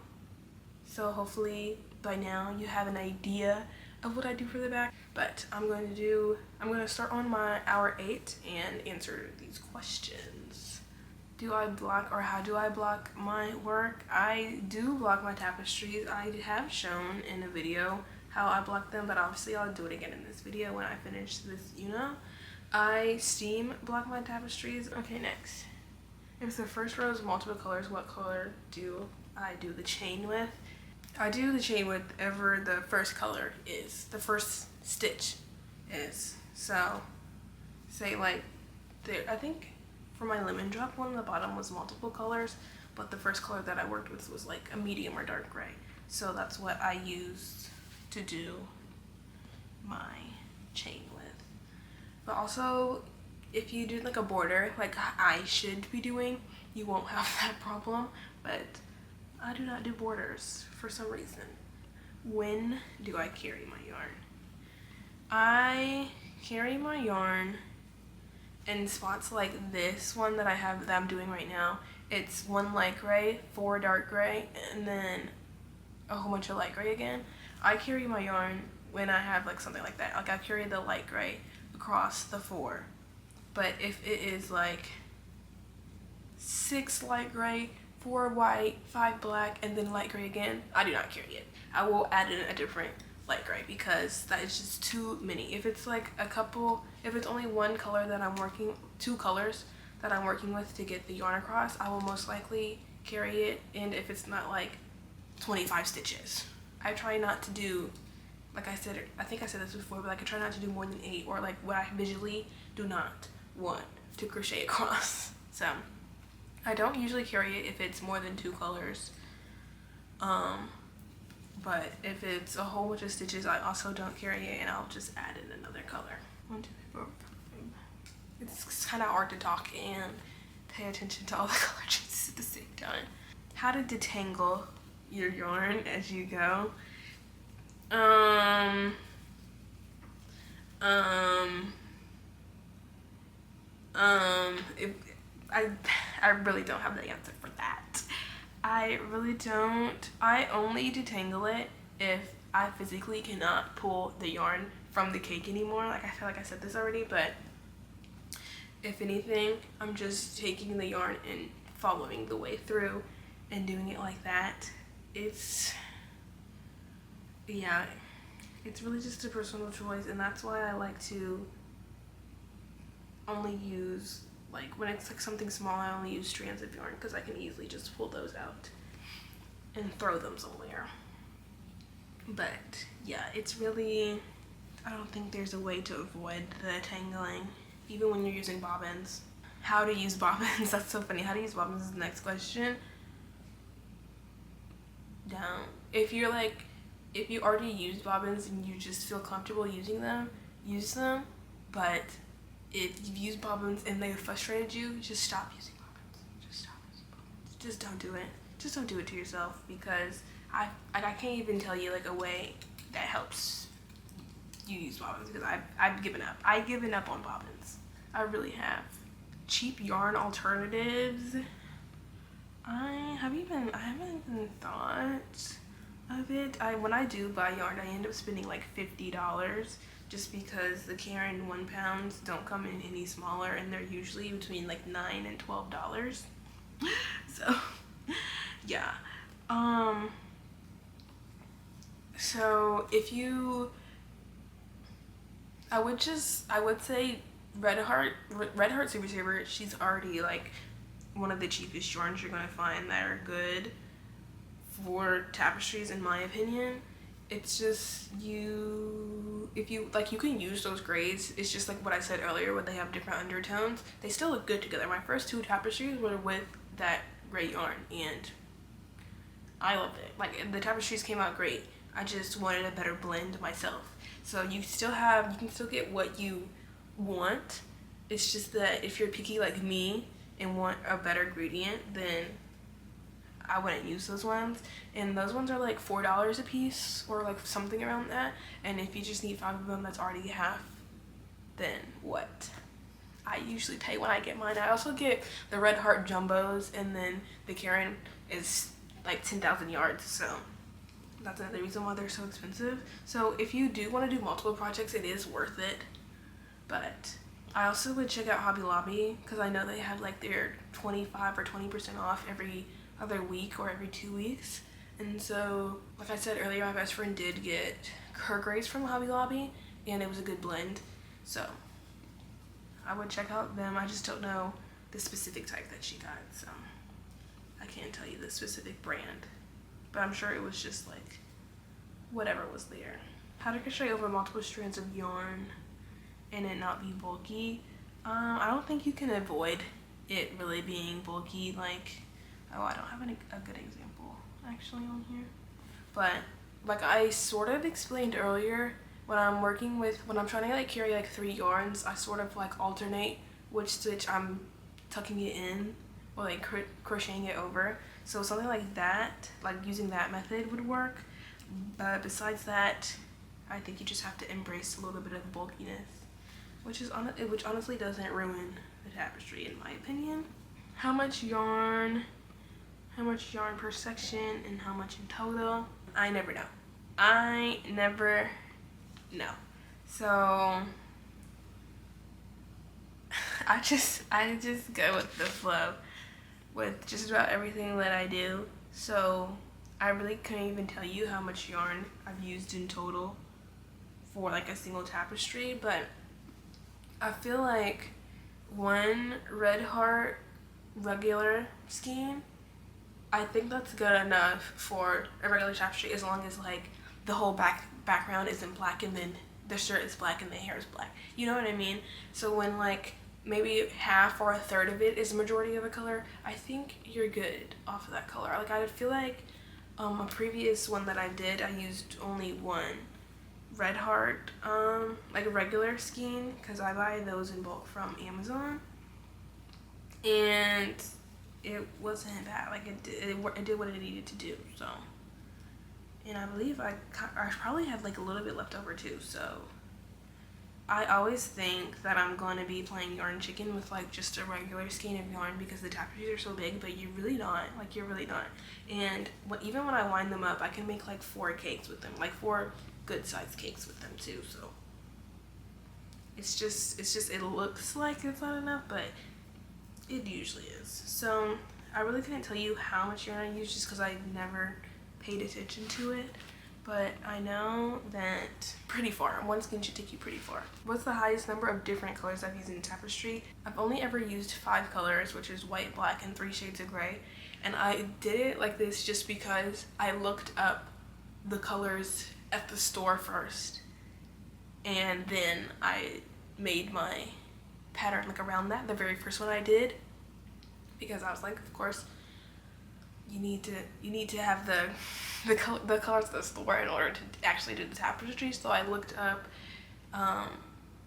So hopefully by now you have an idea of what I do for the back. But I'm going to start on my hour 8 and answer these questions. Do I block, or how do I block my work? I do block my tapestries. I have shown in a video how I block them, but obviously I'll do it again in this video when I finish this yunho. I steam block my tapestries. Okay, next. If the first row is multiple colors, what color do I do the chain with? I do the chain with whatever the first color is, the first stitch is. So, say like, I think for my lemon drop one, the bottom was multiple colors, but the first color that I worked with was like a medium or dark gray. So that's what I used to do my chain with. But also, if you do like a border, like I should be doing, you won't have that problem. But I do not do borders for some reason. When do I carry my yarn? I carry my yarn in spots like this one that I'm doing right now. It's 1 light gray, 4 dark gray, and then a whole bunch of light gray again. I carry my yarn when I have like something like that. Like I carry the light gray across the 4. But if it is like 6 light gray, 4 white, 5 black, and then light gray again, I do not carry it. I will add in a different light gray because that is just too many. If it's like if it's only 1 color that I'm working, 2 colors that I'm working with to get the yarn across, I will most likely carry it. And if it's not like 25 stitches, I try not to do, like I said, I think I said this before, but like I try not to do more than 8, or like what I visually do not want to crochet across. So I don't usually carry it if it's more than 2 colors. But if it's a whole bunch of stitches, I also don't carry it, and I'll just add in another color. 1, 2, 3, 4, 5. It's kind of hard to talk and pay attention to all the color changes at the same time. How to detangle your yarn as you go. I really don't have the answer for that. I really don't. I only detangle it if I physically cannot pull the yarn from the cake anymore. Like, I feel like I said this already, but if anything, I'm just taking the yarn and following the way through and doing it like that. It's really just a personal choice, and that's why I like to only use, like when it's like something small, I only use strands of yarn because I can easily just pull those out and throw them somewhere. But yeah, it's really, I don't think there's a way to avoid the tangling, even when you're using bobbins. How to use bobbins, that's so funny. How to use bobbins is the next question. Down. If you already use bobbins and you just feel comfortable using them, use them. But if you've used bobbins and they frustrated you, just stop using bobbins. Just stop using bobbins. Just don't do it. Just don't do it to yourself, because I can't even tell you like a way that helps you use bobbins, because I've given up. I've given up on bobbins. I really have. Cheap yarn alternatives. I haven't even thought of it. When I do buy yarn, I end up spending like $50, just because the Karen 1 pounds don't come in any smaller, and they're usually between like $9 and $12. So yeah. So if you, I would say Red Heart Super Saver, she's already like one of the cheapest yarns you're gonna find that are good for tapestries, in my opinion. It's just if you like, you can use those grades. It's just like what I said earlier, when they have different undertones, they still look good together. My first 2 tapestries were with that gray yarn, and I loved it. Like, the tapestries came out great. I just wanted a better blend myself. So you can still get what you want. It's just that if you're picky like me and want a better gradient, then I wouldn't use those ones. And those ones are like $4 a piece, or like something around that. And if you just need 5 of them, that's already half than what I usually pay when I get mine. I also get the Red Heart Jumbos, and then the Karen is like 10,000 yards, so that's another reason why they're so expensive. So if you do want to do multiple projects, it is worth it. But I also would check out Hobby Lobby, because I know they have like their 25 or 20% off every other week or every 2 weeks. And so, like I said earlier, my best friend did get her grades from Hobby Lobby, and it was a good blend. So I would check out them. I just don't know the specific type that she got, so I can't tell you the specific brand. But I'm sure it was just like whatever was there. How to crochet over multiple strands of yarn and it not be bulky. I don't think you can avoid it really being bulky. Like, oh, I don't have a good example actually on here. But like I sort of explained earlier, when I'm trying to like carry like 3 yarns, I sort of like alternate which stitch I'm tucking it in, or like crocheting it over. So something like that, like using that method would work. But besides that, I think you just have to embrace a little bit of bulkiness, which honestly doesn't ruin the tapestry, in my opinion. How much yarn per section, and how much in total? I never know. So I just go with the flow with just about everything that I do. So I really couldn't even tell you how much yarn I've used in total for like a single tapestry, but I feel like one Red Heart regular skein, I think that's good enough for a regular tapestry, as long as like the whole background isn't black and then the shirt is black and the hair is black. You know what I mean? So when like maybe half or a third of it is the majority of a color, I think you're good off of that color. Like, I feel like a previous one that I did, I used only one Red Heart, like a regular skein, because I buy those in bulk from Amazon, and it wasn't bad. Like, it did what it needed to do. So, and I believe I probably had like a little bit left over too. So I always think that I'm going to be playing yarn chicken with like just a regular skein of yarn, because the tapestries are so big, but you're really not. Like, you're really not. And even when I wind them up, I can make like 4 cakes with them, like 4 good sized cakes with them too. So it's just it looks like it's not enough, but it usually is. So I really couldn't tell you how much yarn I use, just because I never paid attention to it. but I know that pretty far. One skein should take you pretty far. What's the highest number of different colors I've used in tapestry? I've only ever used 5 colors, which is white, black, and 3 shades of gray. And I did it like this just because I looked up the colors at the store first, and then I made my pattern like around that, the very first one I did, because I was like, of course, you need to have the colors at the store in order to actually do the tapestry. So I looked up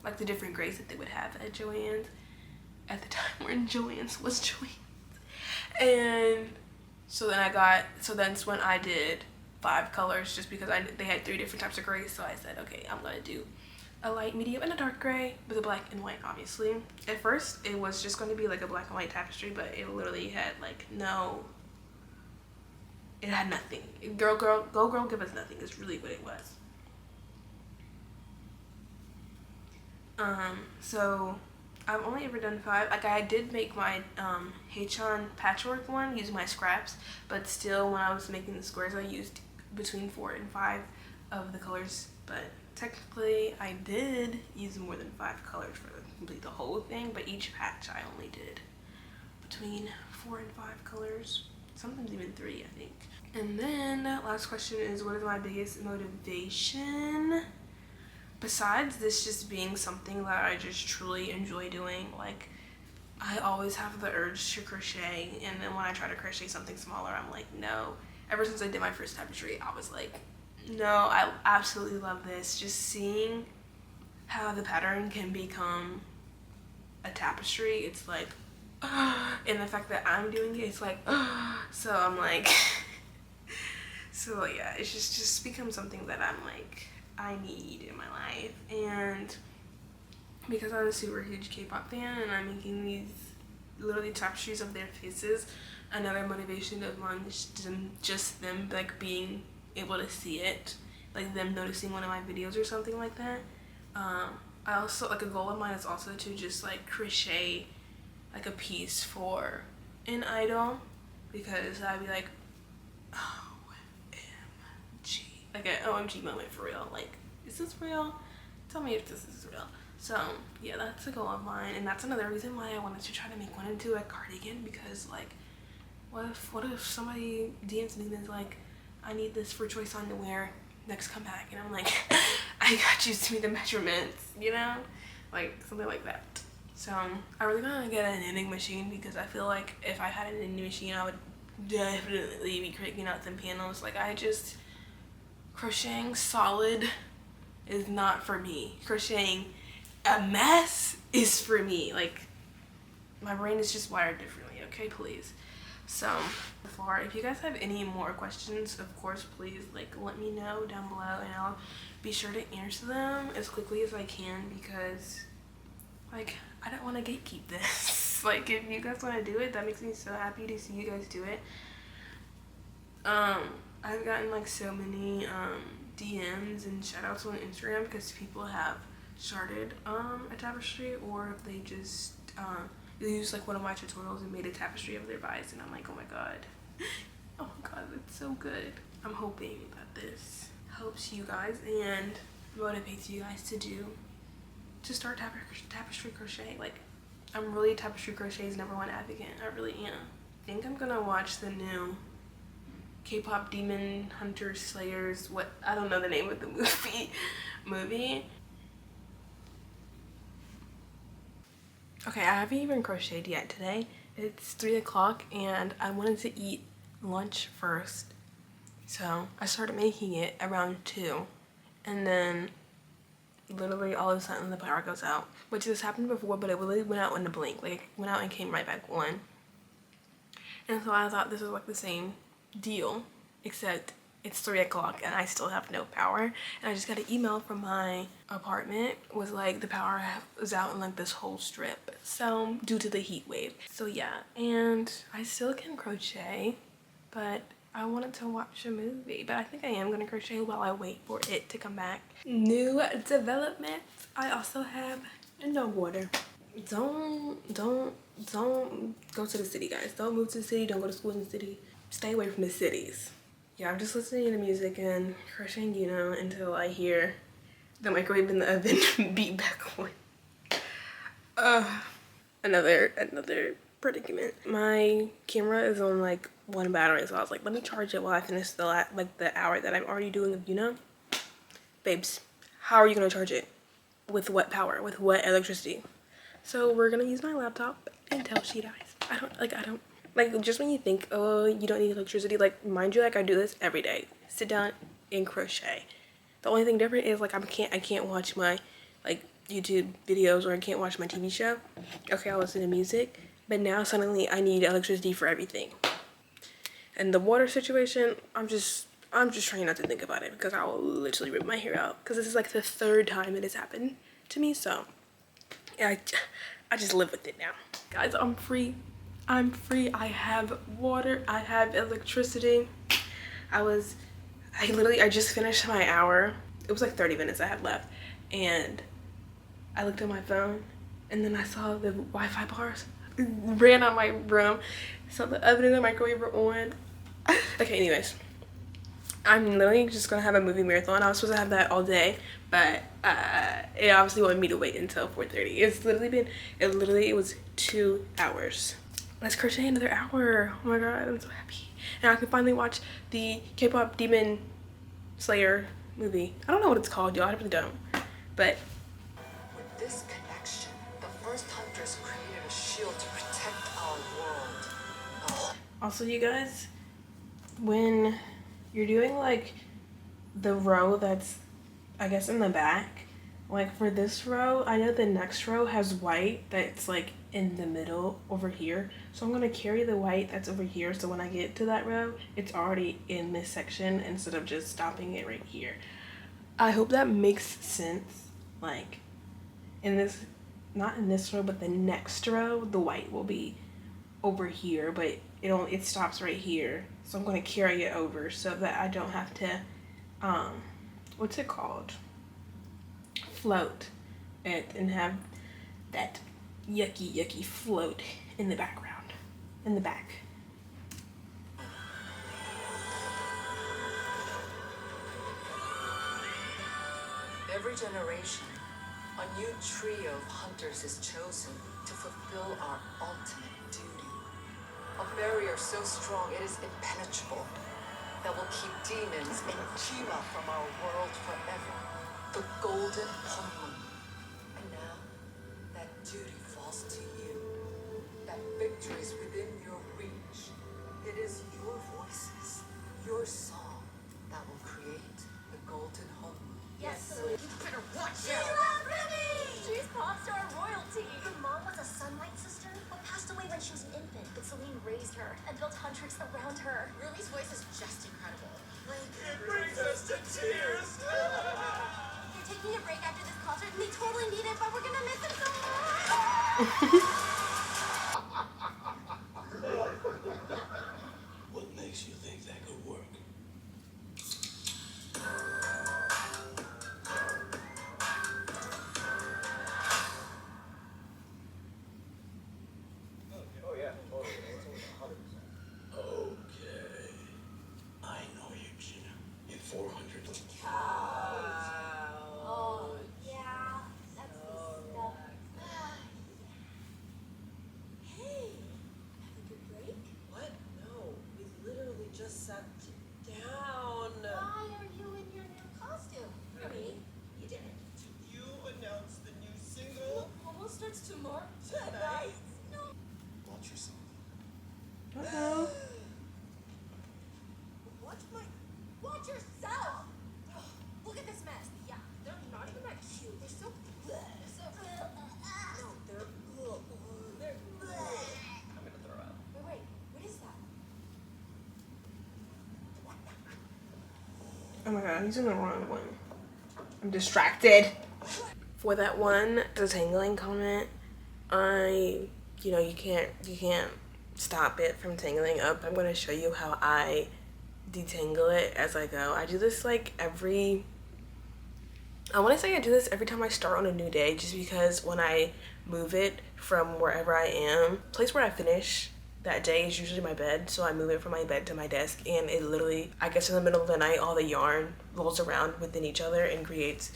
like the different grays that they would have at Joann's at the time when Joann's was Joann's. And so that's when I did 5 colors, just because they had 3 different types of grays. So I said, okay, I'm gonna do a light, medium, and a dark gray with a black and white. Obviously at first it was just going to be like a black and white tapestry, but it literally had like it had nothing. Girl, give us nothing is really what it was. So I've only ever done 5. Like I did make my Haechan patchwork one using my scraps, but still when I was making the squares I used between 4 and 5 of the colors. But technically I did use more than 5 colors for complete the whole thing, but each patch I only did between 4 and 5 colors, sometimes even 3, I think. And then last question is, what is my biggest motivation? Besides this just being something that I just truly enjoy doing, like I always have the urge to crochet, and then when I try to crochet something smaller, I'm like, no. Ever since I did my first tapestry, I was like, no, I absolutely love this. Just seeing how the pattern can become a tapestry, it's like, and the fact that I'm doing it, it's like, so I'm like, so yeah, it's just become something that I'm like, I need in my life. And because I'm a super huge K-pop fan and I'm making these literally tapestries of their faces, another motivation of mine is just them like being able to see it, like them noticing one of my videos or something like that. I also, like a goal of mine is also to just like crochet like a piece for an idol, because I'd be like, OMG, like an OMG moment for real. Like, is this real? Tell me if this is real. So yeah, that's a goal of mine, and that's another reason why I wanted to try to make one into a cardigan, because like, what if somebody DMs me and is like, I need this for choice on to wear next comeback, and I'm like, I got you, send me the measurements, you know, like something like that. So I really want to get a knitting machine, because I feel like if I had a knitting machine, I would definitely be cranking out some panels. Like crocheting solid is not for me. Crocheting a mess is for me. Like, my brain is just wired differently, okay, please. So if you guys have any more questions, of course, please like let me know down below, and I'll be sure to answer them as quickly as I can, because like I don't want to gatekeep this. Like, if you guys want to do it, that makes me so happy to see you guys do it. I've gotten like so many DMs and shout outs on Instagram because people have started a tapestry, or if they just they use like one of my tutorials and made a tapestry of their vise, and I'm like, oh my god, oh my god, that's so good. I'm hoping that this helps you guys and motivates you guys to start tapestry crochet. Like, I'm really tapestry crochet's #1 advocate. I really am. I think I'm gonna watch the new K-pop Demon Hunter Slayers, I don't know the name of the movie. Okay, I haven't even crocheted yet today. It's 3 o'clock and I wanted to eat lunch first. So I started making it around 2, and then literally all of a sudden the power goes out, which has happened before, but it really went out in a blink. Like, it went out and came right back on. And so I thought this was like the same deal, except it's 3 o'clock and I still have no power. And I just got an email from my apartment, was like the power was out in like this whole strip, so due to the heat wave. So yeah, and I still can crochet, but I wanted to watch a movie, but I think I am gonna crochet while I wait for it to come back. New developments. I also have no water. Don't go to the city, guys. Don't move to the city. Don't go to school in the city. Stay away from the cities. Yeah, I'm just listening to music and crocheting yunho until I hear the microwave in the oven beat back on. Another predicament. My camera is on like one battery, so I was like, let me charge it while I finish the hour that I'm already doing of yunho. Babes, how are you gonna charge it? With what power? With what electricity? So we're gonna use my laptop until she dies. I don't like, just when you think, oh, you don't need electricity, like, mind you, like, I do this every day. Sit down and crochet. The only thing different is like I can't watch my like YouTube videos, or I can't watch my TV show. Okay, I'll listen to music, but now suddenly I need electricity for everything. And the water situation, I'm just trying not to think about it, because I will literally rip my hair out, because this is like the third time it has happened to me. So yeah, I just live with it now. Guys, I'm free. I'm free. I have water. I have electricity. I just finished my hour. It was like 30 minutes I had left, and I looked at my phone, and then I saw the Wi-Fi bars. Ran out of my room, saw the oven and the microwave were on. Okay, anyways, I'm literally just gonna have a movie marathon. I was supposed to have that all day, but it obviously wanted me to wait until 4:30. It was 2 hours. Let's crochet another hour. Oh my god, I'm so happy. And I can finally watch the K-pop Demon Slayer movie. I don't know what it's called, y'all. I really don't. But with this connection, the first hunters created a shield to protect our world. Oh. Also, you guys, when you're doing like the row that's, I guess, in the back, like for this row, I know the next row has white that's like in the middle over here, so I'm gonna carry the white that's over here, so when I get to that row, it's already in this section instead of just stopping it right here. I hope that makes sense. Like in this, not in this row, but the next row, the white will be over here, but it stops right here, so I'm gonna carry it over so that I don't have to what's it called, float it, and have that yucky float in the background, in the back. Every generation, a new trio of hunters is chosen to fulfill our ultimate duty. A barrier so strong it is impenetrable, that will keep demons and Kiva from our world forever. The golden homeland. And now, that duty falls to you. That victory is within your reach. It is your voices, your song, that will create the golden homeland. Yes, Celine. You better watch out! She's pop star royalty! Her mom was a Sunlight sister, but passed away when she was an infant. But Celine raised her and built hundreds around her. Ruby's voice is just incredible. Like, it brings us to tears! They're taking a break after this concert, and they totally need it, but we're gonna miss them so much! What makes you think that could work? Okay. I know you, Gina. In 400. Oh, yeah, that's the stuff. Hey, have a good break? What? No, we literally just sat down. Why are you in your new costume? Ruby, you did it. Did you announce the new single? Almost starts tomorrow. Tonight? No. Watch yourself. Uh-oh. Watch yourself! Look at this mess. Yeah, they're not even that cute. They're so bleh. They're so no, they're bleh. I'm gonna throw up. Wait, what is that? Oh my god, I'm using the wrong one. I'm distracted. For that one detangling comment, you can't stop it from tangling up. I'm gonna show you how I detangle it as I go. I do this like I want to say I do this every time I start on a new day, just because when I move it from wherever I am, place where I finish that day is usually my bed, so I move it from my bed to my desk, and it literally, I guess in the middle of the night, all the yarn rolls around within each other and creates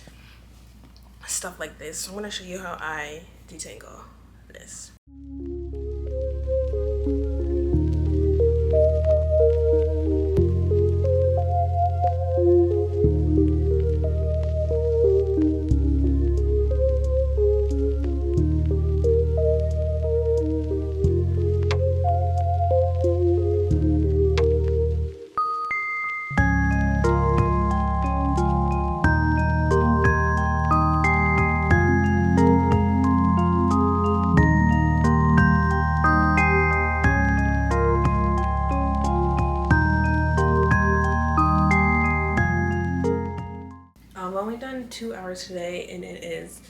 stuff like this. So I'm gonna show you how I detangle this. I've only done 2 hours today, and it is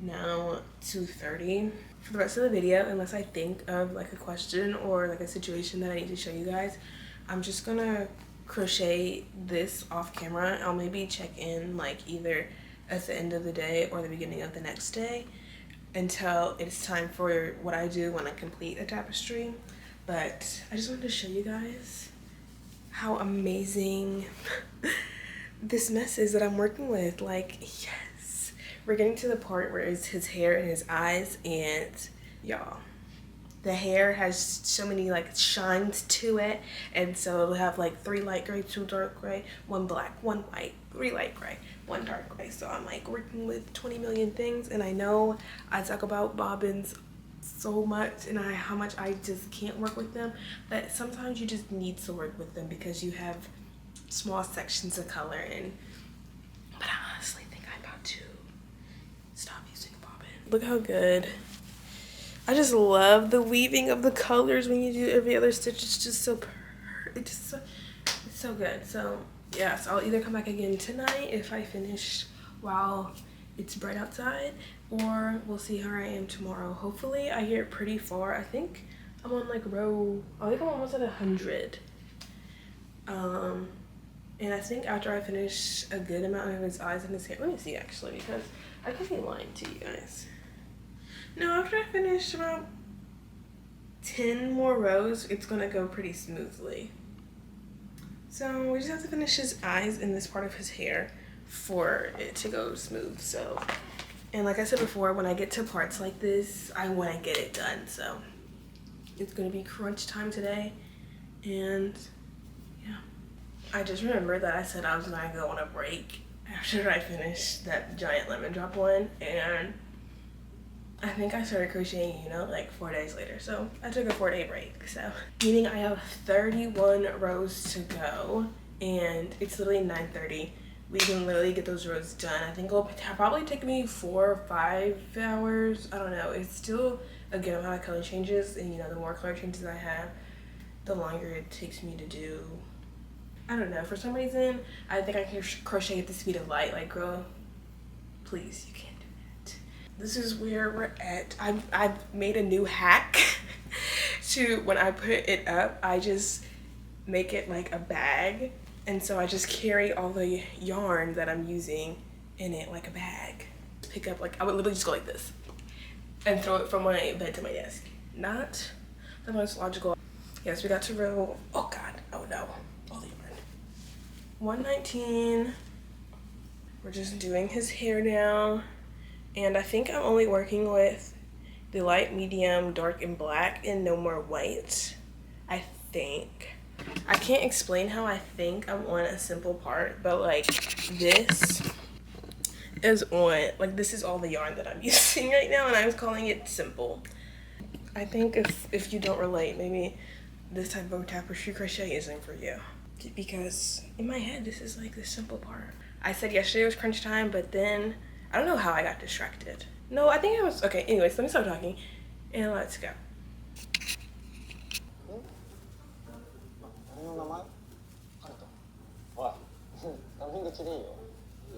now 2:30. For the rest of the video, unless I think of like a question or like a situation that I need to show you guys, I'm just gonna crochet this off camera. I'll maybe check in like either at the end of the day or the beginning of the next day until it's time for what I do when I complete a tapestry. But I just wanted to show you guys how amazing this mess is that I'm working with. Like, yes, we're getting to the part where it's his hair and his eyes, and y'all, the hair has so many like shines to it, and so it'll have like 3 light gray, 2 dark gray, 1 black, 1 white, 3 light gray, 1 dark gray. So I'm like working with 20 million things, and I know I talk about bobbins so much and how much I just can't work with them, but sometimes you just need to work with them because you have small sections of color. But I honestly think I'm about to stop using a bobbin. Look how good. I just love the weaving of the colors when you do every other stitch. It's just so it's so good. So yeah, so I'll either come back again tonight if I finish while it's bright outside, or we'll see how I am tomorrow. Hopefully I get pretty far. I think I'm on like I think I'm almost at 100. And I think after I finish a good amount of his eyes and his hair, let me see actually, because I could be lying to you guys. No, after I finish about 10 more rows, it's gonna go pretty smoothly. So we just have to finish his eyes and this part of his hair for it to go smooth. So, and like I said before, when I get to parts like this, I want to get it done. So it's gonna be crunch time today, and yeah. I just remembered that I said I was gonna go on a break after I finished that giant lemon drop one, and I think I started crocheting, you know, like 4 days later. So I took a 4-day break. So meaning I have 31 rows to go, and it's literally 9:30. We can literally get those rows done. I think it'll probably take me 4 or 5 hours. I don't know. It's still a good amount of color changes, and you know, the more color changes I have, the longer it takes me to do. I don't know, for some reason I think I can crochet at the speed of light. Like, girl, please, you can't do that. This is where we're at. I've made a new hack to, when I put it up, I just make it like a bag, and so I just carry all the yarn that I'm using in it like a bag. Pick up, like, I would literally just go like this and throw it from my bed to my desk. Not the most logical. Yes, we got to row, oh god, oh no, all the yarn. 119. We're just doing his hair now, and I think I'm only working with the light, medium, dark, and black, and no more white. I think. I can't explain how I think I'm on a simple part, but like this is on, like this is all the yarn that I'm using right now, and I was calling it simple. I think if you don't relate, maybe this type of tapestry crochet isn't for you, because in my head this is like the simple part. I said yesterday was crunch time, but then I don't know how I got distracted. No, I think I was okay. Anyways, let me stop talking and let's go. 名前？ハルト。おい、画面口でいいよ。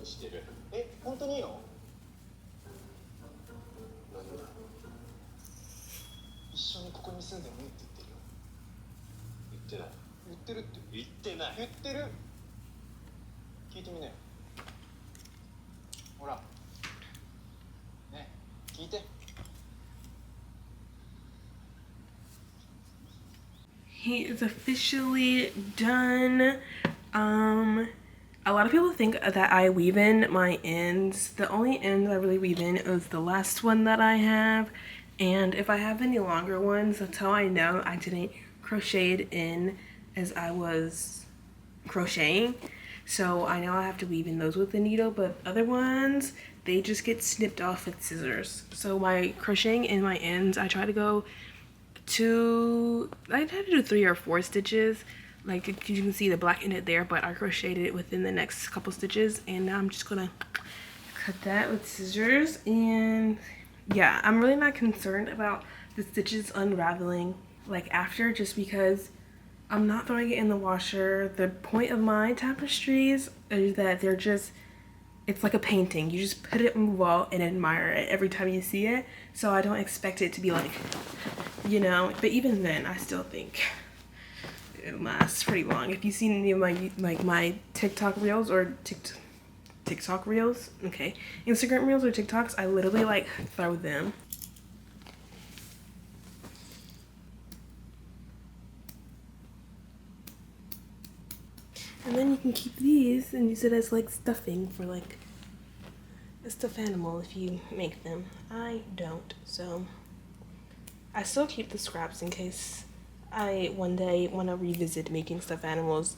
知ってる。え、本当にいいの？なんだ。一緒にここに住んでもいいって言ってるよ。言ってない。言ってるって。言ってない。言ってる。聞いてみなよ。ほら。ね、聞いて。he is officially done. A lot of people think that I weave in my ends. The only ends I really weave in is the last one that I have, and if I have any longer ones, that's how I know I didn't crochet it in as I was crocheting. So I know I have to weave in those with the needle, but other ones, they just get snipped off with scissors. So my crocheting in my ends, I try to go to, I try to do 3 or 4 stitches. Like you can see the black in it there, but I crocheted it within the next couple stitches, and now I'm just gonna cut that with scissors. And yeah, I'm really not concerned about the stitches unraveling like after, just because I'm not throwing it in the washer. The point of my tapestries is that they're just, it's like a painting. You just put it on the wall and admire it every time you see it. So I don't expect it to be like, you know, but even then I still think it lasts pretty long. If you've seen any of my TikTok reels or TikTok reels, okay, Instagram reels or TikToks, I literally like throw them. And then you can keep these and use it as like stuffing for like a stuffed animal if you make them. I don't, so I still keep the scraps in case I one day want to revisit making stuffed animals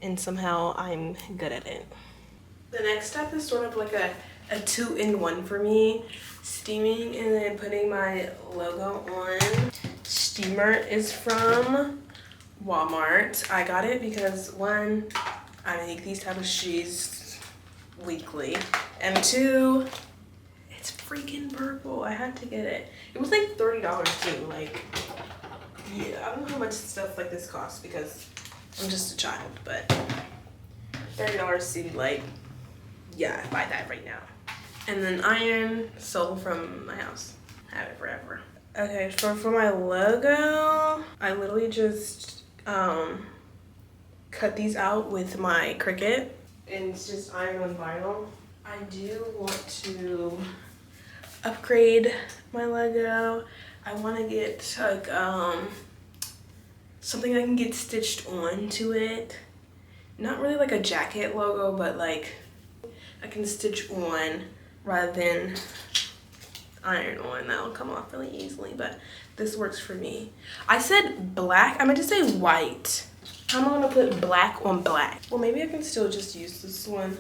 and somehow I'm good at it. The next step is sort of like a 2-in-1 for me. Steaming and then putting my logo on. Steamer is from Walmart. I got it because 1, I make these tapestries weekly, and 2, it's freaking purple. I had to get it. It was like $30 too. Like, yeah, I don't know how much stuff like this costs because I'm just a child, but $30 seemed like, yeah, buy that right now. And then iron, sold from my house. Have it forever. Okay, so for my logo, I literally just cut these out with my Cricut, and it's just iron on vinyl. I do want to upgrade my logo. I want to get like something I can get stitched onto it. Not really like a jacket logo, but like I can stitch on rather than iron on. That'll come off really easily, but this works for me. I said black, I meant to say white. How am I gonna put black on black? Well, maybe I can still just use this one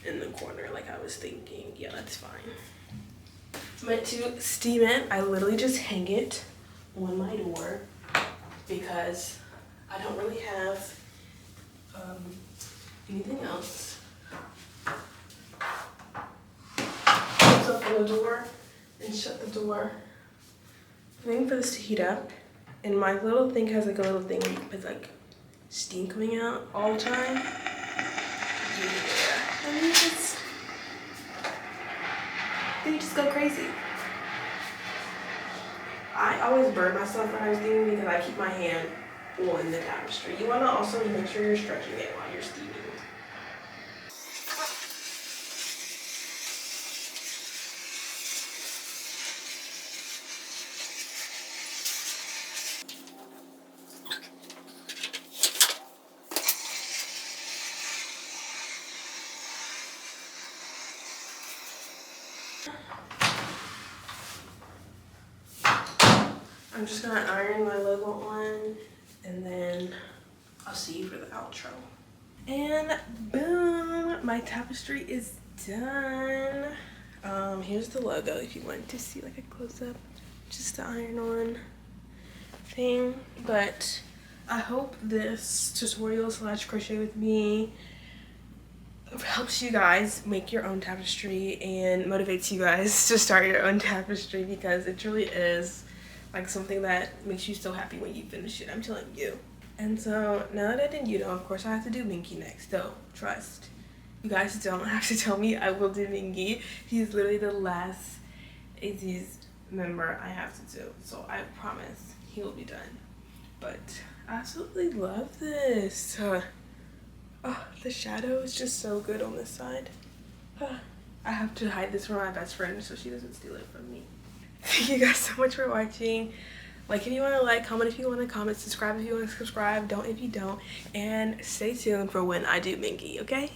in the corner like I was thinking. Yeah, that's fine. I meant to steam it. I literally just hang it on my door because I don't really have anything else. Close open the door and shut the door. I'm waiting for this to heat up, and my little thing has like a little thing with like steam coming out all the time. Yeah, and you just go crazy. I always burn myself when I'm steaming because I keep my hand on the tapestry. You want to also make sure you're stretching it while you're steaming. I'm just gonna iron my logo on, and then I'll see you for the outro. And boom, my tapestry is done. Here's the logo if you want to see like a close-up, just the iron on thing. But I hope this tutorial / crochet with me helps you guys make your own tapestry and motivates you guys to start your own tapestry, because it truly is like something that makes you so happy when you finish it, I'm telling you. And so now that I did yunho, of course I have to do mingi next. So trust, you guys don't have to tell me, I will do mingi. He's literally the last ateez member I have to do, so I promise he will be done. But I absolutely love this. Oh, the shadow is just so good on this side. I have to hide this from my best friend so she doesn't steal it from me. Thank you guys so much for watching. Like if you want to like, comment if you want to comment, subscribe if you want to subscribe, don't if you don't, and stay tuned for when I do Mingi, okay?